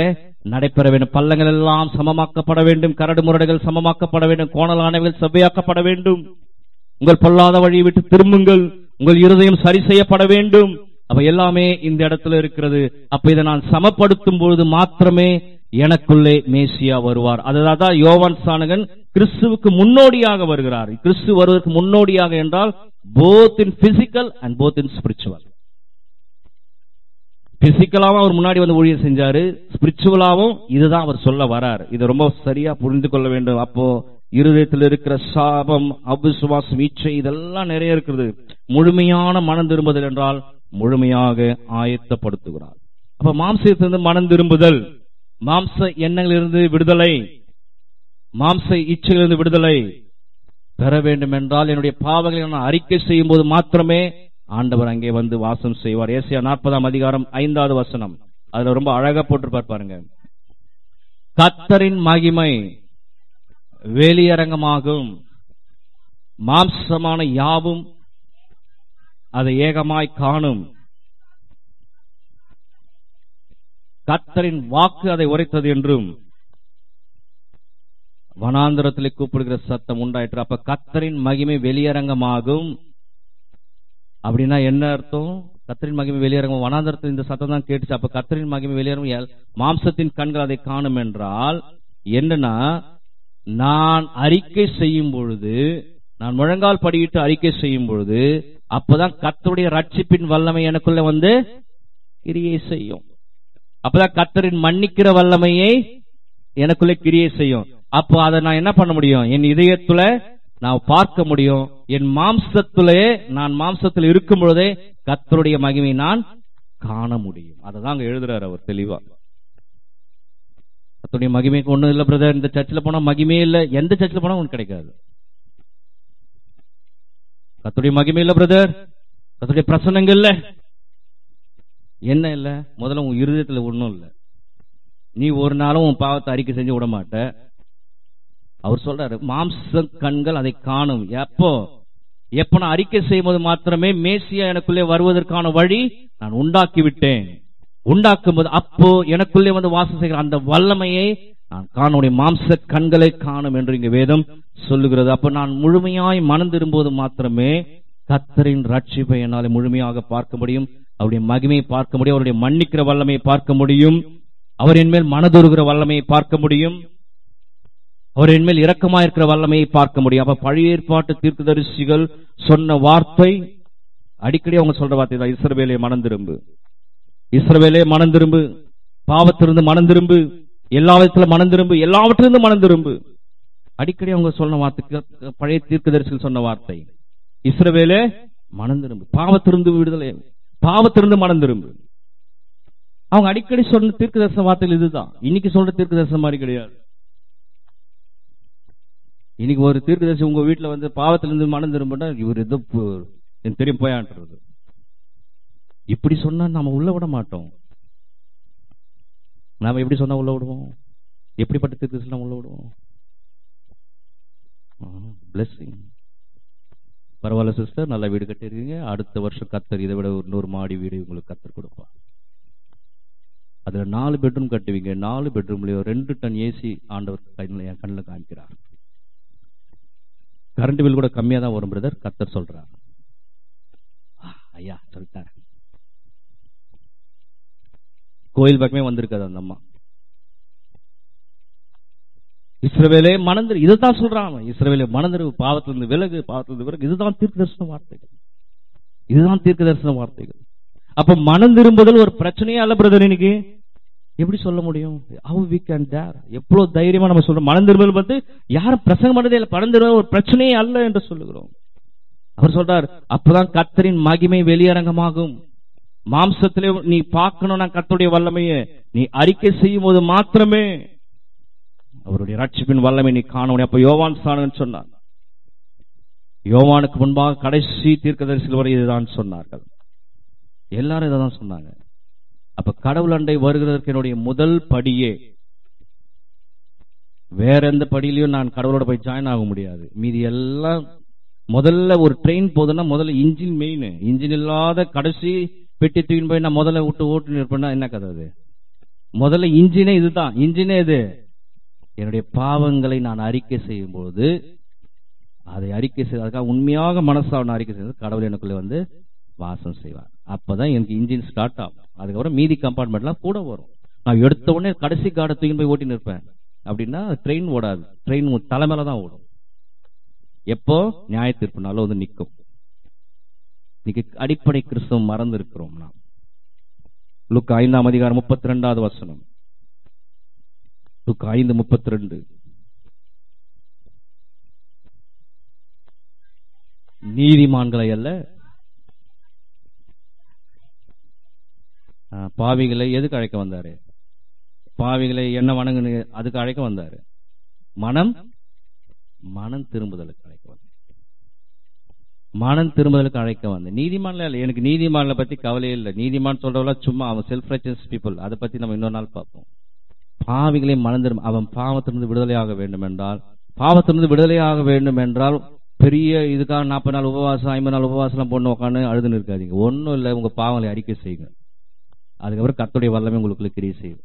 நடைபெற வேண்டும். பள்ளங்கள் எல்லாம் சமமாக்கப்பட வேண்டும், கரடு முரடுகள் சமமாக்கப்பட வேண்டும், கோணலானவைகள் செவ்வையாக்கப்பட வேண்டும். உங்கள் பொல்லாத வழியை விட்டு திரும்புங்கள், உங்கள் இருதயம் சரி செய்யப்பட வேண்டும். அப்ப எல்லாமே இந்த இடத்துல இருக்கிறது. அப்ப இதை நான் சமப்படுத்தும் பொழுது மாத்திரமே எனக்குள்ளே மேசியா வருவார். அதான் யோவான் ஸ்நானகன் கிறிஸ்துவுக்கு முன்னோடியாக வருகிறார். கிறிஸ்து வருவதற்கு முன்னோடியாக என்றால் both in physical and both in spiritual. பிசிக்கலாவும் அவர் முன்னாடி வந்து ஊழியம் செஞ்சாரு, ஸ்பிரிச்சுவலாவும் இதுதான் அவர் சொல்ல வரார். இதை ரொம்ப சரியா புரிந்து கொள்ள வேண்டும். அப்போ இருதயத்தில் இருக்கிற சாபம், அவிசுவாசம், இச்சை இதெல்லாம் நிறைய இருக்கிறது. முழுமையான மனம் திரும்புதல் என்றால் முழுமையாக ஆயத்தப்படுத்துகிறார். அப்ப மாம்சத்திலிருந்து மனம் திரும்புதல், மாம்ச எண்ணங்களிலிருந்து விடுதலை, மாம்ச இச்சையிலிருந்து விடுதலை பெற வேண்டும் என்றால் என்னுடைய பாவங்களை நான் அறிக்கை செய்யும் போது மாத்திரமே ஆண்டவர் அங்கே வந்து வாசம் செய்வார். ஏசாயா 40ஆம் அதிகாரம் 5வது வசனம், அதுல ரொம்ப அழகா போட்டிருப்பார் பாருங்க. கர்த்தரின் மகிமை வெளியரங்கமாகும், மாம்சமான யாவும் அதை ஏகமாய் காணும். கர்த்தரின் வாக்கு அதை உரைத்தது என்றும் வனாந்தரத்திலே கூப்பிடுகிற சத்தம் உண்டாயிற்று. அப்ப கர்த்தரின் மகிமை வெளியரங்கமாகும் அப்படின்னா என்ன அர்த்தம்? கர்த்தரின் மகிமை வெளியரங்கம், வனாந்தரத்தில் இந்த சத்தம் தான் கேட்டுச்சு. அப்ப கர்த்தரின் மகிமை வெளியரங்கம், மாம்சத்தின் கண்கள் அதை காணும் என்றால் என்னன்னா, நான் அறிக்கை செய்யும் பொழுது, நான் முழங்கால் படியிட்டு அறிக்கை செய்யும் பொழுது, அப்பதான் கர்த்தருடைய ரட்சிப்பின் வல்லமை எனக்குள்ள வந்து கிரியை செய்யும். அப்பதான் கர்த்தரின் மன்னிக்கிற வல்லமையை எனக்குள்ள கிரியை செய்யும். அப்போ அதை நான் என்ன பண்ண முடியும்? என் இதயத்துல நான் பார்க்க முடியும். என் மாம்சத்திலே, நான் மாம்சத்தில் இருக்கும் பொழுதே கர்த்தருடைய மகிமை நான் காண முடியும். அதான் அங்க எழுதுறாரு அவர் தெளிவா. கர்த்தருடைய மகிமைக்கு ஒண்ணும் இல்ல பிரதர், இந்த சர்ச்சில் போனா மகிமையே இல்ல. எந்த சர்ச்சில் போனா உனக்கு கிடைக்காது. கர்த்தருடைய மகிமை இல்ல பிரதர், கர்த்தருடைய பிரசன்னங்கள் இல்ல. என்ன இல்ல? முதல்ல உன் இருதயத்துல ஒண்ணும் இல்ல. நீ ஒரு நாளும் உன் பாவத்தை அறிக்கை செஞ்சு விட மாட்ட. அவர் சொல்றாரு, மாம்ச கண்கள் அதை காணும். எப்ப நான் அறிக்கை செய்யும் போது மாத்திரமே மேசியா எனக்குள்ளே வருவதற்கான வழி நான் உண்டாக்கி விட்டேன். உண்டாக்கும் போது அப்போ எனக்குள்ளே வந்து வாசம் செய்கிற அந்த வல்லமையை நான் காணுடைய மாம்ச கண்களை காணும் என்று இங்க வேதம் சொல்லுகிறது. அப்ப நான் முழுமையாய் மனம் திரும்பும்போது மாத்திரமே கர்த்தரின் ரட்சிப்பை என்னால் முழுமையாக பார்க்க முடியும். அவருடைய மகிமையை பார்க்க முடியும். அவருடைய மன்னிக்கிற வல்லமையை பார்க்க முடியும். அவர் என்மேல் மனதுருகிற வல்லமையை பார்க்க முடியும். அவர் என்மேல் இரக்கமாயிருக்கிற வல்லமையை பார்க்க முடியும். அப்ப பழைய ஏற்பாட்டு தீர்க்கதரிசிகள் சொன்ன வார்த்தை, அடிக்கடி அவங்க சொல்ற வார்த்தை தான், இஸ்ரவேலே மனம் திரும்பு, இஸ்ரவேலே மனம் திரும்பு, பாவத்திலிருந்து மனம் திரும்பு, எல்லா விதத்துல மனம் திரும்பு, எல்லாவற்றிலிருந்து மனம் திரும்பு. அடிக்கடி அவங்க சொன்ன வார்த்தை, பழைய தீர்க்கதரிசிகள் சொன்ன வார்த்தை, இஸ்ரவேலே மனம் திரும்பு, பாவத்திலிருந்து விடுதலை, பாவத்திலிருந்து மனம் திரும்பு. அவங்க அடிக்கடி சொன்ன தீர்க்கதரிசன வார்த்தைகள் இதுதான். இன்னைக்கு சொல்ற தீர்க்கதரிசனம் மாதிரி கிடையாது. இன்னைக்கு ஒரு தீர்க்கதரிசி உங்க வீட்டுல வந்து பாவத்திலிருந்து மனம் திரும்பினா இவர் ஏதோ எனக்கு தெரியும் போயான்றது. இப்படி சொன்னா நாம உள்ள விட மாட்டோம். நாம எப்படி சொன்னா உள்ள விடுவோம்? எப்படிப்பட்ட தீர்க்கதரிசி உள்ள விடுவோம்? பிளெஸிங். பரவாயில்ல சிஸ்டர், நல்ல வீடு கட்டிருக்கீங்க, அடுத்த வருஷம் கர்த்தர் இதை விட ஒரு 100 மாடி வீடு உங்களுக்கு கர்த்தர் கொடுப்பார். அதுல 4 பெட்ரூம் கட்டுவீங்க. 4 பெட்ரூம்லயோ 2 டன் ஏசி ஆண்டவர் என் கண்ணில் காமிக்கிறார். கரண்ட் பில் கூட கம்மியா தான் வரும் பிரதர், கர்த்தர் சொல்றார். ஐயா சொல்லிட்டார். கோயில் பக்கமே வந்திருக்காது அந்த அம்மா. இஸ்ரவேலே மனந்திரு, இதுதான் சொல்றான். இஸ்ரவேலே மனந்திரு, பாவத்திலிருந்து விலகு, பாவத்திலிருந்து விலகு. இதுதான் தீர்க்கதரிசன வார்த்தைகள். இதுதான் தீர்க்கதரிசன வார்த்தைகள். அப்ப மனம் திரும்புதல் ஒரு பிரச்சனையே அல்ல பிரதர். இன்னைக்கு எப்படி சொல்ல முடியும்? How we can dare? எவ்வளவு தைரியமா நம்ம சொல்றோம். மனம் திரும்புதல் வந்து யாரும் பிரசங்கம் பண்ணதே இல்லை. மனம் திரும்புதல் ஒரு பிரச்சனையே அல்ல என்று சொல்லுகிறோம். அவர் சொல்றார், அப்பதான் கர்த்தரின் மகிமை வெளியரங்கமாகும். மாம்சத்திலே நீ பார்க்கணும்னா கர்த்தருடைய வல்லமையை நீ அறிக்கை செய்யும் போது மாத்திரமே அவருடைய ரட்சிப்பின் வல்லமை நீ காண முடியும். அப்ப யோவான் ஸ்நானகன் சொன்னார். யோவானுக்கு முன்பாக கடைசி தீர்க்கதரிசிகள் வரை இதுதான் சொன்னார்கள். எல்லாரும் இதான் சொன்னாங்க. அப்ப கடவுள் அண்டை வருகிறதற்கு என்னுடைய முதல் படியே, வேற எந்த படியிலையும் நான் கடவுளோட போய் ஜாயின் ஆக முடியாது. மீதி எல்லாம் முதல்ல ஒரு ட்ரெயின் போதுன்னா முதல்ல இன்ஜின் மெயின். இன்ஜின் இல்லாத கடைசி பெட்டி தூக்கின்னு போய் நான் முதல்ல விட்டு ஓட்டு நிற்பேன்னா என்ன கதை அது? முதல்ல இன்ஜினே இதுதான். இன்ஜினே இது. என்னுடைய பாவங்களை நான் அறிக்கை செய்யும் போது, அதை அறிக்கை செய்வதற்காக உண்மையாக மனசாக நான் அறிக்கை செய்வது, கடவுள் எனக்குள்ள வந்து வாசம் செய்வார். அப்பதான் எனக்கு இன்ஜின் ஸ்டார்ட் ஆகும். அதுக்கப்புறம் மீதி கம்பார்ட்மெண்ட்லாம் கூட வரும். நான் எடுத்த உடனே கடைசி காடை தூக்கி போய் ஓட்டி நிற்பேன் அப்படின்னா ட்ரெயின் ஓடாது. ட்ரெயின் தலைமையில தான் ஓடும். எப்போ? நியாய தீர்ப்பு நாள் வந்து நிற்கும். இன்னைக்கு அடிப்படை கிறிஸ்தவம் மறந்து இருக்கிறோம் நாம். லூக்கா 5ஆம் அதிகாரம் 32வது வசனம். லூக்கா 5:32. நீதிமான்களை அல்ல பாவிகளை எதுக்கு அழைக்க வந்தாரு? பாவிகளை என்ன வணங்குன்னு அதுக்கு அழைக்க வந்தாரு. மனம் திரும்புதலுக்கு அழைக்க வந்தார். மனம் திரும்புதலுக்கு அழைக்க வந்தேன். நீதிமான்ல இல்லை. எனக்கு நீதிமான்ல பத்தி கவலையே இல்லை. நீதிமான் சொல்றவள சும்மா அவன் செல்ஃப் ரைச்சஸ் பீப்புள். அதை பத்தி நம்ம இன்னொரு நாள் பார்ப்போம். பாவிகளை மனம் திரும்ப, அவன் பாவத்திலிருந்து விடுதலையாக வேண்டும் என்றால், பாவத்திலிருந்து விடுதலையாக வேண்டும் என்றால் பெரிய இதுக்காக 40 நாள் உபவாசம் 50 நாள் உபவாசம் பொண்ணு உட்காந்து அழுதுன்னு இருக்காதீங்க. ஒன்னும் இல்லை, உங்க பாவங்களை அறிக்கை செய்யுங்க. அதுக்கப்புறம் கர்த்தருடைய வல்லமை உங்களுக்குள்ள கிரியை செய்யும்.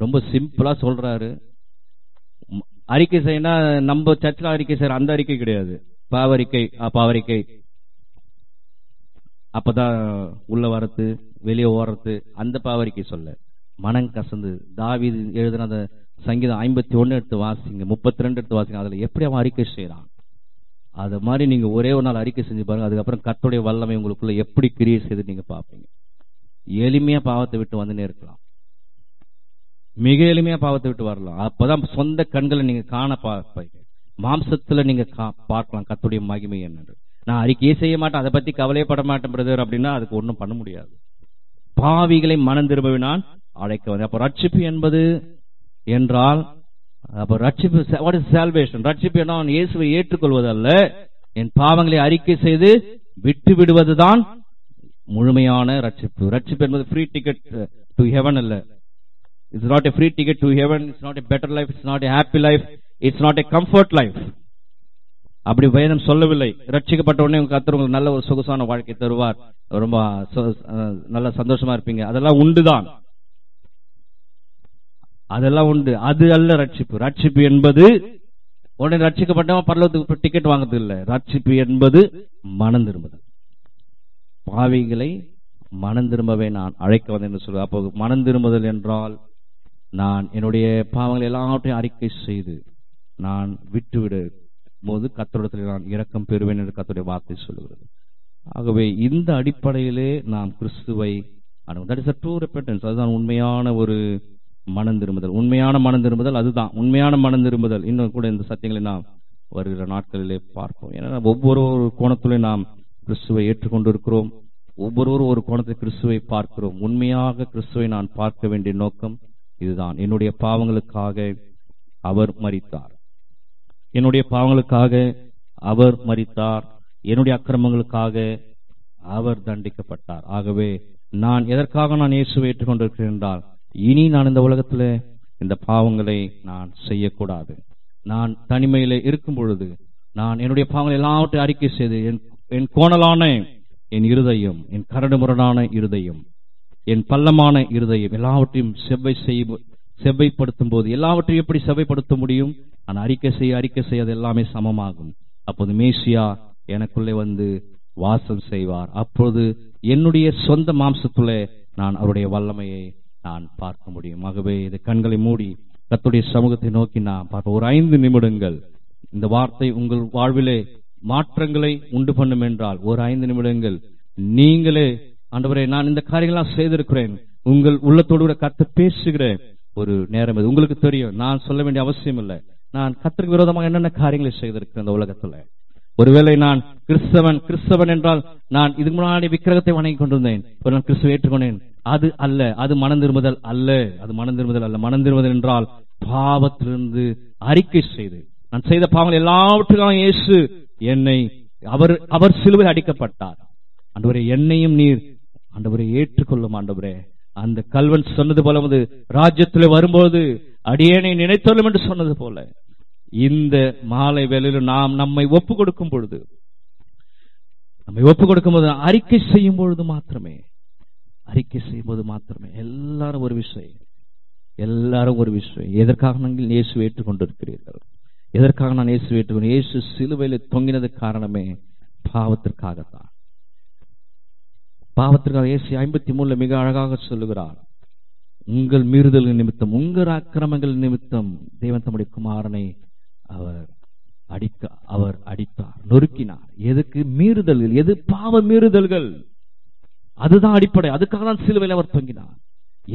ரொம்ப சிம்பிளா சொல்றாரு. அறிக்கை செய்யணும். நம்ம சர்ச்சில் அறிக்கை செய்யற அந்த அறிக்கை கிடையாது. பாவரிக்கை அப்பதான் உள்ள வரது வெளியே ஓடுறது அந்த பாவரிக்கை சொல்ல. மனம் கசந்து தாவீது எழுதின அந்த சங்கீதம் 51 எடுத்து வாசிங்க, 32 எடுத்து வாசிங்க. அதுல எப்படி அவன் அறிக்கை செய்யறான் அது மாதிரி நீங்க ஒரே ஒரு நாள் அறிக்கை செஞ்சு பாருங்க. அதுக்கப்புறம் கர்த்தருடைய வல்லமை உங்களுக்குள்ள எப்படி கிரியை செய்து நீங்க பாப்பீங்க. எளிமையா பாவத்தை விட்டு வந்துனே இருக்கலாம். மிக எளிமையா பாவத்தை விட்டு வரலாம். அப்பதான் சொந்த கண்களை நீங்க காண பார்ப்பீங்க. மாம்சத்துல நீங்க பார்க்கலாம் கர்த்தருடைய மகிமை என்னன்னு. நான் அறிக்கையே செய்ய மாட்டேன், அதை பத்தி கவலையப்பட மாட்டேன் பிரதர் அப்படின்னா அதுக்கு ஒன்றும் பண்ண முடியாது. பாவிகளை மனம் திரும்பினான் அழைக்க வந்து. அப்ப ரட்சிப்பு என்பது என்றால், அப்ப ரட்சிப்பு வாட் இஸ் சால்வேஷன்? ரட்சிப்பு என்ன? இயேசுவை ஏற்றுக்கொள்வது அல்ல, என் பாவங்களை அறிக்கை செய்து விட்டு விடுவதுதான் முழுமையான ரட்சிப்பு. ரட்சிப்பு என்பது ஃப்ரீ டிக்கெட் டு ஹெவன் அல்ல. It's not a free ticket to heaven. It's not a better life. It's not a happy life. It's not a comfort life. அப்படி வேதம் சொல்லவில்லை. ரட்சிக்கப்பட்ட உடனே கர்த்தர் உங்களுக்கு நல்ல ஒரு சொகுசான வாழ்க்கை தருவார், ரொம்ப நல்ல சந்தோஷமா இருப்பீங்க. அதெல்லாம் உண்டுதான், அதெல்லாம் உண்டு. அது அல்ல ரட்சிப்பு. ரட்சிப்பு என்பது உடனே ரட்சிக்கப்பட்டவன் பரலோகத்துக்கு டிக்கெட் வாங்குறது இல்லை. ரட்சிப்பு என்பது மனம் திரும்புதல். பாவிகளை மனம் திரும்பவே நான் அழைக்க வந்தேன் என்று சொல்லுவேன். அப்போ மனம் திரும்புதல் என்றால் நான் என்னுடைய பாவங்களை எல்லாவற்றையும் அறிக்கை செய்து நான் விட்டுவிட போது கர்த்தரிடத்தில் நான் இரக்கம் பெறுவேன் என்று கர்த்தருடைய வார்த்தை சொல்லுகிறது. ஆகவே இந்த அடிப்படையிலே நாம் கிறிஸ்துவை அணுகும். That is a true repentance. அதுதான் உண்மையான ஒரு மனம் திரும்புதல். உண்மையான மனம் திரும்புதல் அதுதான் உண்மையான மனம் திரும்புதல். இன்னும் கூட இந்த சத்தியங்களை நாம் வருகிற நாட்களிலே பார்ப்போம். ஏன்னா ஒவ்வொரு கோணத்திலே நாம் கிறிஸ்துவை ஏற்றுக்கொண்டு இருக்கிறோம். ஒவ்வொருவரும் ஒரு கோணத்தில் கிறிஸ்துவை பார்க்கிறோம். உண்மையாக கிறிஸ்துவை நான் பார்க்க வேண்டிய நோக்கம் இதுதான். என்னுடைய பாவங்களுக்காக அவர் மரித்தார், என்னுடைய பாவங்களுக்காக அவர் மரித்தார், என்னுடைய அக்கிரமங்களுக்காக அவர் தண்டிக்கப்பட்டார். ஆகவே நான் எதற்காக நான் இயேசுவை ஏற்றுக்கொண்டிருக்கிறேன் என்றால், இனி நான் இந்த உலகத்தில் இந்த பாவங்களை நான் செய்யக்கூடாது. நான் தனிமையில இருக்கும் பொழுது நான் என்னுடைய பாவங்களை எல்லாவற்றையும் அறிக்கை செய்து என் கோணலான என் இருதயம், என் கரடு முரடான இருதயம், என் பள்ளமான இருதயம் எல்லாவற்றையும் செவ்வைப்படுத்தும் போது, எல்லாவற்றையும் எப்படி செவ்வைப்படுத்த முடியும்? நான் அறிக்கை செய்ய அது எல்லாமே சமமாகும். அப்போது மேசியா எனக்குள்ளே வந்து வாசம் செய்வார். அப்போது என்னுடைய சொந்த மாம்சத்துள்ளே நான் அவருடைய வல்லமையை நான் பார்க்க முடியும். ஆகவே இது கண்களை மூடி கர்த்தருடைய சமூகத்தை நோக்கி நான் பார்ப்போம். ஒரு 5 நிமிடங்கள் இந்த வார்த்தை உங்கள் வாழ்விலே மாற்றங்களை உண்டு பண்ணும் என்றால், ஒரு 5 நிமிடங்கள் நீங்களே ஆண்டவரே நான் இந்த காரியங்களாம் செய்திருக்கிறேன், உங்கள் உள்ளத்தோடு கூட கர்த்தர் பேசுகிற ஒரு நேரம் இது. உங்களுக்கு தெரியும், நான் சொல்ல வேண்டிய அவசியம் இல்லை. நான் கர்த்தருக்கு விரோதமாக என்னென்ன காரியங்களை செய்திருக்கிறேன் இந்த உலகத்துல. ஒருவேளை நான் கிறிஸ்தவன் என்றால் நான் இதுக்கு முன்னாடி விக்கிரகத்தை வணங்கி கொண்டிருந்தேன், நான் கிறிஸ்துவை ஏற்றுக்கொண்டேன். அது அல்ல, அது மனம் திரும்புதல் அல்ல. அது மனம் திரும்புதல் அல்ல. மனம் திரும்புதல் என்றால் பாவத்திலிருந்து அறிக்கை செய்து, நான் செய்த பாவங்கள் எல்லாவற்றுக்கும் இயேசு என்னை அவர் சிலுவையில் அடிக்கப்பட்டார். ஆண்டவரே என்னையும் நீர் ஆண்டவரை ஏற்றுக்கொள்ளும். ஆண்டவரே அந்த கல்வன் சொன்னது போல வந்து ராஜ்யத்தில் வரும்போது அடியேனை நினைத்தொள்ளும் என்று சொன்னது போல, இந்த மாலை வேளையில் நாம் நம்மை ஒப்பு கொடுக்கும் பொழுது, அறிக்கை செய்யும் பொழுது மாத்திரமே எல்லாரும் ஒரு விஷயம், எதற்காக நீங்கள் இயேசுவை ஏற்றுக்கொண்டிருக்கிறீர்கள்? எதற்காக நான் இயேசுவை ஏற்றுக்கொண்டேன்? இயேசு சிலுவையில் தொங்கினது காரணமே பாவத்திற்காகத்தான். பாவத்திற்காக இயேசு 53 மிக அழகாக சொல்லுகிறார், உங்கள் மீறுதல் நிமித்தம், உங்கள் அக்கிரமங்கள் நிமித்தம் தேவன் தம்முடைய குமாரனை அவர் அடித்தார், நொறுக்கினார். எதுக்கு? மீறுதல்கள். எது? பாவ மீறுதல்கள். அதுதான் அடிப்படை. அதுக்காக தான் சிலுவையில் அவர் தொங்கினார்.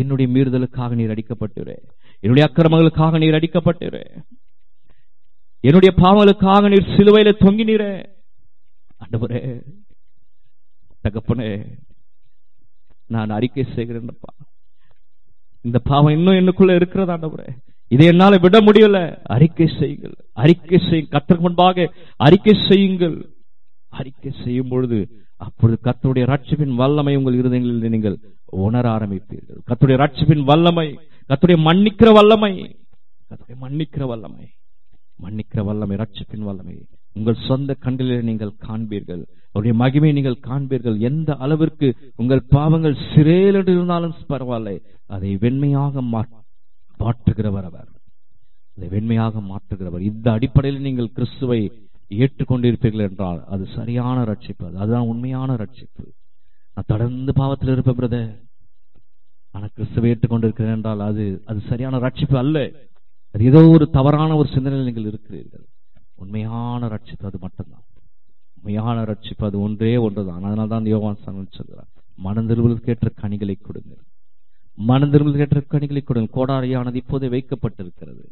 என்னுடைய மீறுதலுக்காக நீர் அடிக்கப்பட்டீரே, என்னுடைய அக்கிரமங்களுக்காக நீர் அடிக்கப்பட்டீரே, என்னுடைய பாவங்களுக்காக நீர் சிலுவையில தொங்கினீரே. ஆண்டவரே, தகப்பனே, நான் அறிக்கை செய்கிறேன்ப்பா, இந்த பாவம் இன்னும் என்னுக்குள்ள இருக்கிறதா ஆண்டவரே, இதை என்னால விட முடியல. அறிக்கை செய்யுங்கள், கர்த்தருக்கு முன்பாக அறிக்கை செய்யுங்கள். அறிக்கை செய்யும் பொழுது அப்பொழுது கர்த்தருடைய ரட்சிப்பின் வல்லமை உங்கள் இருதயங்களில் நீங்கள் உணர ஆரம்பிப்பீர்கள். கர்த்தருடைய ரட்சிப்பின் வல்லமை, கர்த்தருடைய மன்னிக்கிற வல்லமை, ரட்சிப்பின் வல்லமை உங்கள் சொந்த கண்களிலே நீங்கள் காண்பீர்கள். அவருடைய மகிமையை நீங்கள் காண்பீர்கள். எந்த அளவிற்கு உங்கள் பாவங்கள் சிறையில் இருந்தாலும் பரவாயில்லை, அதை வெண்மையாக மாற்றுகிறவர் அவர். அதை வெண்மையாக மாற்றுகிறவர். இந்த அடிப்படையில் நீங்கள் கிறிஸ்துவை ஏற்றுக்கொண்டிருப்பீர்கள் என்றால் அது சரியான ரட்சிப்பு. அதுதான் உண்மையான ரட்சிப்பு. நான் தொடர்ந்து பாவத்தில் இருப்பேன் பிரதர், ஆனா கிறிஸ்துவை ஏற்றுக்கொண்டிருக்கிறேன் என்றால் அது சரியான ரட்சிப்பு அல்ல. அது ஏதோ ஒரு தவறான ஒரு சிந்தனையில் நீங்கள் இருக்கிறீர்கள். உண்மையான ரட்சிப்பு அது மட்டும்தான். உண்மையான ரட்சிப்பு அது ஒன்றே ஒன்றுதான். அதனால்தான் யோவான் சொல்கிறார், மனந்திரும்பலுக்கு ஏற்ற கனிகளை கொடுங்கள். மனந்திரும்பலுக்கு ஏற்ற கனிகளை கொடுங்கள். கோடாரியானது இப்போதே வைக்கப்பட்டிருக்கிறது.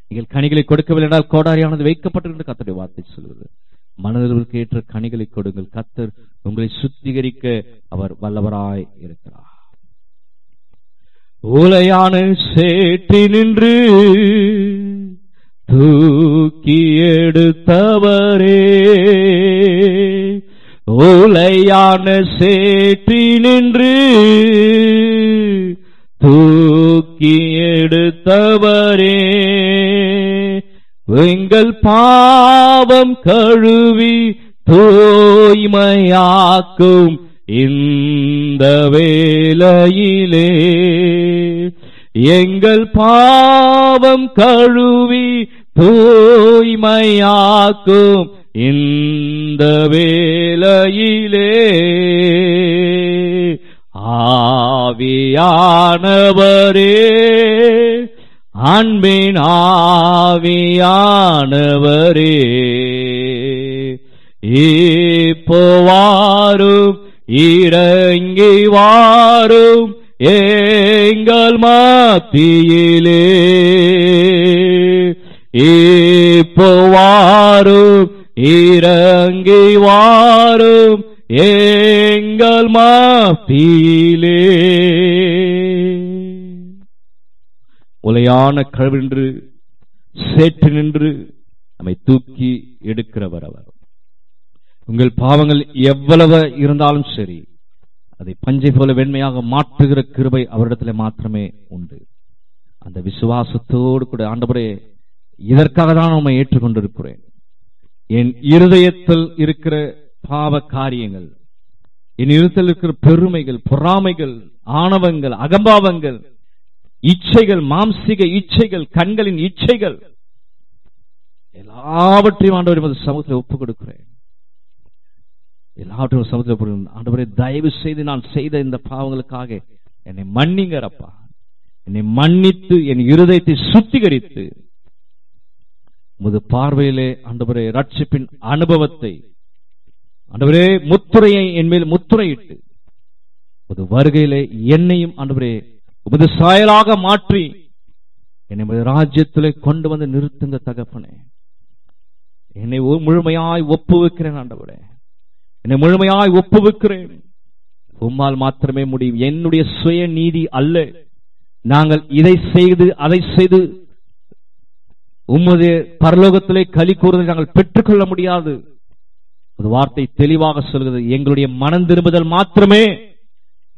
நீங்கள் கனிகளை கொடுக்கவில்லை என்றால் கோடாரியானது வைக்கப்பட்டிருக்கிறது. கர்த்தருடைய வார்த்தை சொல்கிறது, மனதிற்கு ஏற்ற கனிகளை கொடுங்கள். கர்த்தர் உங்களை சுத்திகரிக்க அவர் வல்லவராய் இருக்கிறார். ஓலையான சேற்றி நின்று தூக்கி எடுத்தவரே, ஓலையான சேற்றி நின்று தூக்கி எடுத்தவரே, எங்கள் பாவம் கழுவி தூய்மையாக்கும் இந்த வேளையிலே, எங்கள் பாவம் கழுவி தூய்மையாக்கும் இந்த வேளையிலே, ஆவியானவரே, அன்பின் ஆவியானவரே, இப்போ வாரும், இறங்கி வாரும் எங்கள் மத்தியிலே, இப்போ வாரும், இறங்கி வாரும் எங்கள் மத்தியிலே. உலையான கழுவின்று சேற்று நின்று நம்மை தூக்கி எடுக்கிறவர் அவர். உங்கள் பாவங்கள் எவ்வளவு இருந்தாலும் சரி, அதை பஞ்சை போல வெண்மையாக மாற்றுகிற கிருபை அவரிடத்தில் மாத்திரமே உண்டு. அந்த விசுவாசத்தோடு கூட, ஆண்டவரே இதற்காக தான் உம்மை ஏற்றுக்கொண்டிருக்கிறேன். என் இருதயத்தில் இருக்கிற பாவ காரியங்கள், என் இருதயத்தில் இருக்கிற பெருமைகள், பொறாமைகள், ஆணவங்கள், அகம்பாவங்கள், இச்சைகள், மாம்சிக இச்சைகள், கண்களின் இச்சைகள், எல்லாவற்றையும் ஆண்டவரே சமூகத்தில் ஒப்புக் கொடுக்கிறேன். எல்லாவற்றையும் சமூகத்தில் ஆண்டவரே தயவு செய்து நான் செய்த இந்த பாவங்களுக்காக என்னை மன்னிங்கப்பா. என்னை மன்னித்து என் இருதயத்தை சுத்திகரித்து உமது பார்வையிலே ஆண்டவரே ரட்சிப்பின் அனுபவத்தை, ஆண்டவரே முத்திரையை என் மேல் முத்திரையிட்டு உமது வருகையிலே என்னையும் ஆண்டவரே உமது சாயலாக மாற்றி என்னை ராஜ்யத்திலே கொண்டு வந்து நிறுத்துங்க தகப்பனே. என்னை முழுமையாய் ஒப்புவிக்கிறேன் ஆண்டவரே, என்னை முழுமையாய் ஒப்புவிக்கிறேன். உம்மால் மாத்திரமே முடியும். என்னுடைய சுய நீதி அல்ல. நாங்கள் இதை செய்து அதை செய்து உம்முடைய பரலோகத்திலே களி கூறுவதை நாங்கள் பெற்றுக்கொள்ள முடியாது. ஒரு வார்த்தை தெளிவாக சொல்கிறது, எங்களுடைய மனம் திரும்புதல் மாத்திரமே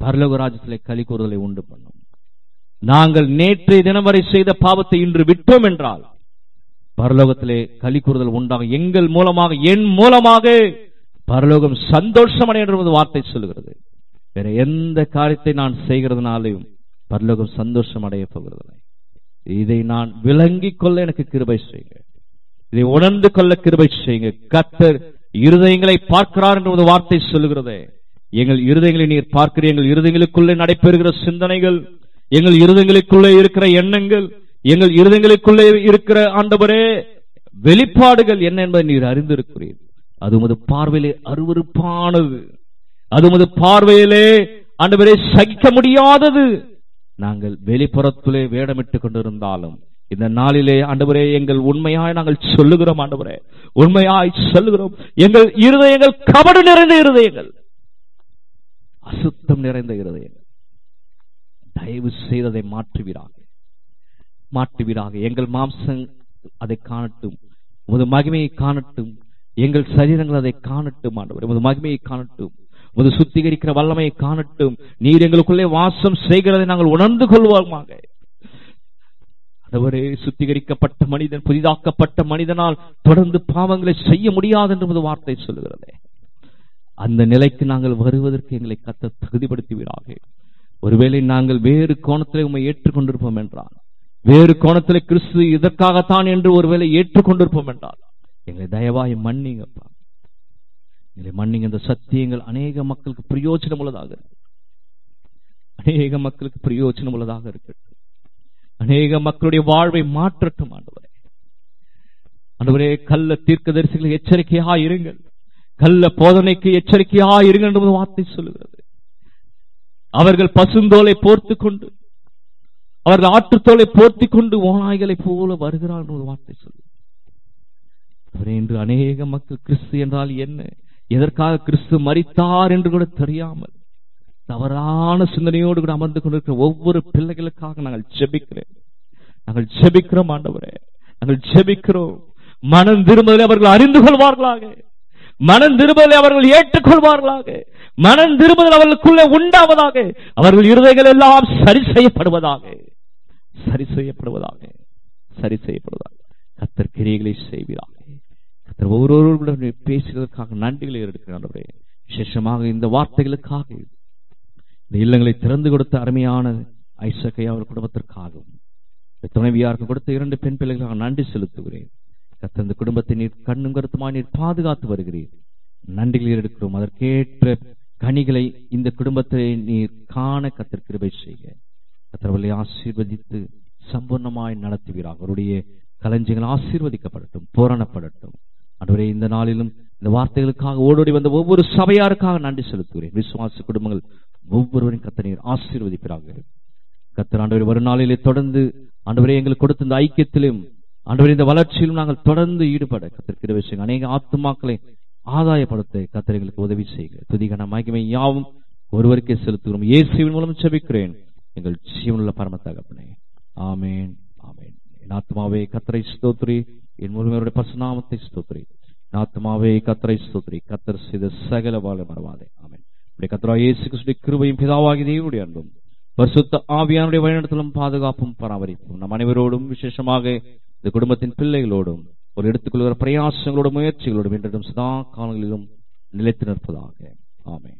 பரலோக ராஜ்யத்திலே களி கூறுதலை உண்டு பண்ணும். நாங்கள் நேற்றைய தினம் வரை செய்த பாவத்தை இன்று விட்டோம் என்றால் பரலோகத்திலே களி கூறுதல் உண்டாகும். எங்கள் மூலமாக, என் மூலமாக பரலோகம் சந்தோஷம் அடைய என்று வார்த்தை சொல்கிறது. வேற எந்த காரியத்தை நான் செய்கிறதுனாலையும் பரலோகம் சந்தோஷம் அடைய போகிறது. இதை நான் விளங்கிக் கொள்ள எனக்கு கிருபை செய்யுங்க. இதை உணர்ந்து கொள்ள கிருபை செய்யுங்க. கர்த்தர் இருதயங்களை பார்க்கிறார் என்று வார்த்தை சொல்லுகிறது. எங்கள் இருதயங்களை நீர் பார்க்கிறீர். எங்கள் இருதயங்களுக்குள்ளே நடைபெறுகிற சிந்தனைகள், எங்கள் இருதயங்களுக்குள்ளே இருக்கிற எண்ணங்கள், எங்கள் இருதயங்களுக்குள்ளே இருக்கிற ஆண்டவரே வெளிப்பாடுகள் என்ன என்பதை நீர் அறிந்திருக்கிறீர். அது உமது பார்வையிலே அருவருப்பானது. அது உமது பார்வையிலே ஆண்டவரே சகிக்க முடியாதது. நாங்கள் வெளிப்புறத்திலே வேடமிட்டுக் கொண்டிருந்தாலும் இந்த நாளிலே ஆண்டவரே எங்கள் உண்மையாய் நாங்கள் சொல்லுகிறோம். ஆண்டவரே உண்மையாய் சொல்லுகிறோம். எங்கள் இருதயங்கள் கபடு நிறைந்த இருதயங்கள், அசுத்தம் நிறைந்த இருதயங்கள். தயவு செய்ததை மாற்றுவீராக. எங்கள் மாம்சம் அதை காணட்டும், உமது மகிமையை காணட்டும். எங்கள் சரீரங்கள் அதை காணட்டும். ஆண்டவரே உமது மகிமையை காணட்டும், உமது சுத்திகரிக்கிற வல்லமையை காணட்டும். நீர் எங்களுக்குள்ளே வாசம் செய்கிறதை நாங்கள் உணர்ந்து கொள்வோமாக. ஆண்டவரே, சுத்திகரிக்கப்பட்ட மனிதன், புதிதாக்கப்பட்ட மனிதனால் தொடர்ந்து பாவங்களை செய்ய முடியாது என்று வார்த்தை சொல்லுகிறதே. அந்த நிலைக்கு நாங்கள் வருவதற்கு எங்களை கர்த்தர் தகுதிப்படுத்துவீராக. ஒருவேளை நாங்கள் வேறு கோணத்திலே உம்மை ஏற்றுக்கொண்டிருப்போம் என்றால், வேறு கோணத்திலே கிறிஸ்து இதற்காகத்தான் என்று ஒருவேளை ஏற்றுக்கொண்டிருப்போம் என்றால், எங்களை தயவாய் மன்னிங்கப்பா, எங்களை மன்னிங்க. இந்த சத்தியங்கள் அநேக மக்களுக்கு பிரயோஜனம் உள்ளதாக இருக்கு, அநேக மக்களுக்கு பிரயோஜனம் உள்ளதாக இருக்கட்டும், அநேக மக்களுடைய வாழ்வை மாற்றட்டும். ஆண்டவரே, ஆண்டவரே, கள்ள தீர்க்கதரிசிகளை எச்சரிக்கையா இருங்கள், கள்ள போதனைக்கு எச்சரிக்கையா இருங்கள் என்று வார்த்தை சொல்லுகிறது. அவர்கள் பசுந்தோலை போர்த்துக் கொண்டு, அவர்கள் ஆற்றுத்தோலை போர்த்திக் கொண்டு ஓநாய்களை போல வருகிறார் என்று வார்த்தை சொல்லுகிறது. இன்று அநேக மக்கள் கிறிஸ்து என்றால் என்ன, எதற்காக கிறிஸ்து மரித்தார் என்று கூட தெரியாமல் தவறான சிந்தனையோடு கூட அமர்ந்து கொண்டிருக்கிற ஒவ்வொரு பிள்ளைகளுக்காக நாங்கள் ஜெபிக்கிறேன். நாங்கள் ஜெபிக்கிறோம் ஆண்டவரே, நாங்கள் ஜெபிக்கிறோம். மனம் திரும்புதலை அவர்கள் அறிந்து கொள்வார்களாக, மனம் திரும்புதலை அவர்கள் ஏற்றுக்கொள்வார்களாக, மனம் திரும்புதல் அவர்களுக்குள்ளே உண்டாவதாக, அவர்கள் இருதயங்கள் எல்லாம் சரி செய்யப்படுவதாக, சரி செய்யப்படுவதாக, சரி செய்யப்படுவதாக. கர்த்தர் கிரியைகளை செய்வீராக. கர்த்தர் ஒவ்வொருவருடன் பேசுவதற்காக நன்றிகளை எடுக்கிறார். விசேஷமாக இந்த வார்த்தைகளுக்காக, இந்த இல்லங்களை திறந்து கொடுத்த அருமையான ஐசக்கையா அவர் குடும்பத்திற்காகவும், துணைவியாருக்கு கொடுத்த 2 பெண் பிள்ளைகளாக நன்றி செலுத்துகிறேன். கர்த்தர் இந்த குடும்பத்தை நீர் கண்ணும் கருத்துமாய் நீர் பாதுகாத்து வருகிறீர். நன்றிகளை எடுக்கிறோம். அதற்கேற்ற கனிகளை இந்த குடும்பத்தை நீர் காண கர்த்தர் கிருபை செய்க. கர்த்தர்களை ஆசீர்வதித்து சம்பூர்ணமாய் நடத்துவீராக. அவருடைய களஞ்சியங்கள் ஆசீர்வதிக்கப்படட்டும், பூரணப்படட்டும். ஆண்டவரே, இந்த நாளிலும் இந்த வார்த்தைகளுக்காக ஓடோடி வந்த ஒவ்வொரு சபையாருக்காக நன்றி செலுத்துகிறேன். விசுவாச குடும்பங்கள் ஒவ்வொருவரையும் கர்த்தர் நீர் ஆசீர்வதிப்பீராக. கர்த்தர் ஆண்டவரே, வரும் நாளிலே தொடர்ந்து ஆண்டவரே எங்களுக்கு கொடுத்த இந்த ஐக்கியத்திலும் ஆண்டவரே இந்த வளர்ச்சியிலும் நாங்கள் தொடர்ந்து ஈடுபட கர்த்தர் கிருபை செய்யுங்க. அநேக ஆத்துமாக்களை ஆதாயப்படுத்த கர்த்தர் எங்களுக்கு உதவி செய்யுங்க. துதிகன மகிமை யாவும் ஒருவருக்கே செலுத்துகிறோம். இயேசுவின் மூலம் ஜெபிக்கிறேன் எங்கள் ஜீவனுள்ள பரம தகப்பனே. ஆமென், ஆமென். என் ஆத்துமாவே கர்த்தரை ஸ்தோத்திரி, என் முழுமையோட பரிசுநாமத்தை ஸ்தோத்திரி. என் ஆத்துமாவே கர்த்தரை ஸ்தோத்திரி, கர்த்தர் செய்த சகல வாழ மறவாதே. ஆமென். கர்த்தராகிய இயேசு கிறிஸ்துவின் கிருபையும் பிதாவாகிய தேவனுடைய அன்பும் பரிசுத்த ஆவியானுடைய வழிநடத்தலும் பாதுகாப்பும் பராமரிப்பும் நம் அனைவரோடும், விசேஷமாக இந்த குடும்பத்தின் பிள்ளைகளோடும், ஒரு எடுத்துக்கொள்கிற பிரயாசங்களோடும் முயற்சிகளோடும் என்றும் சதா காலங்களிலும் நிலைத்து நிற்பதாக. ஆமென்.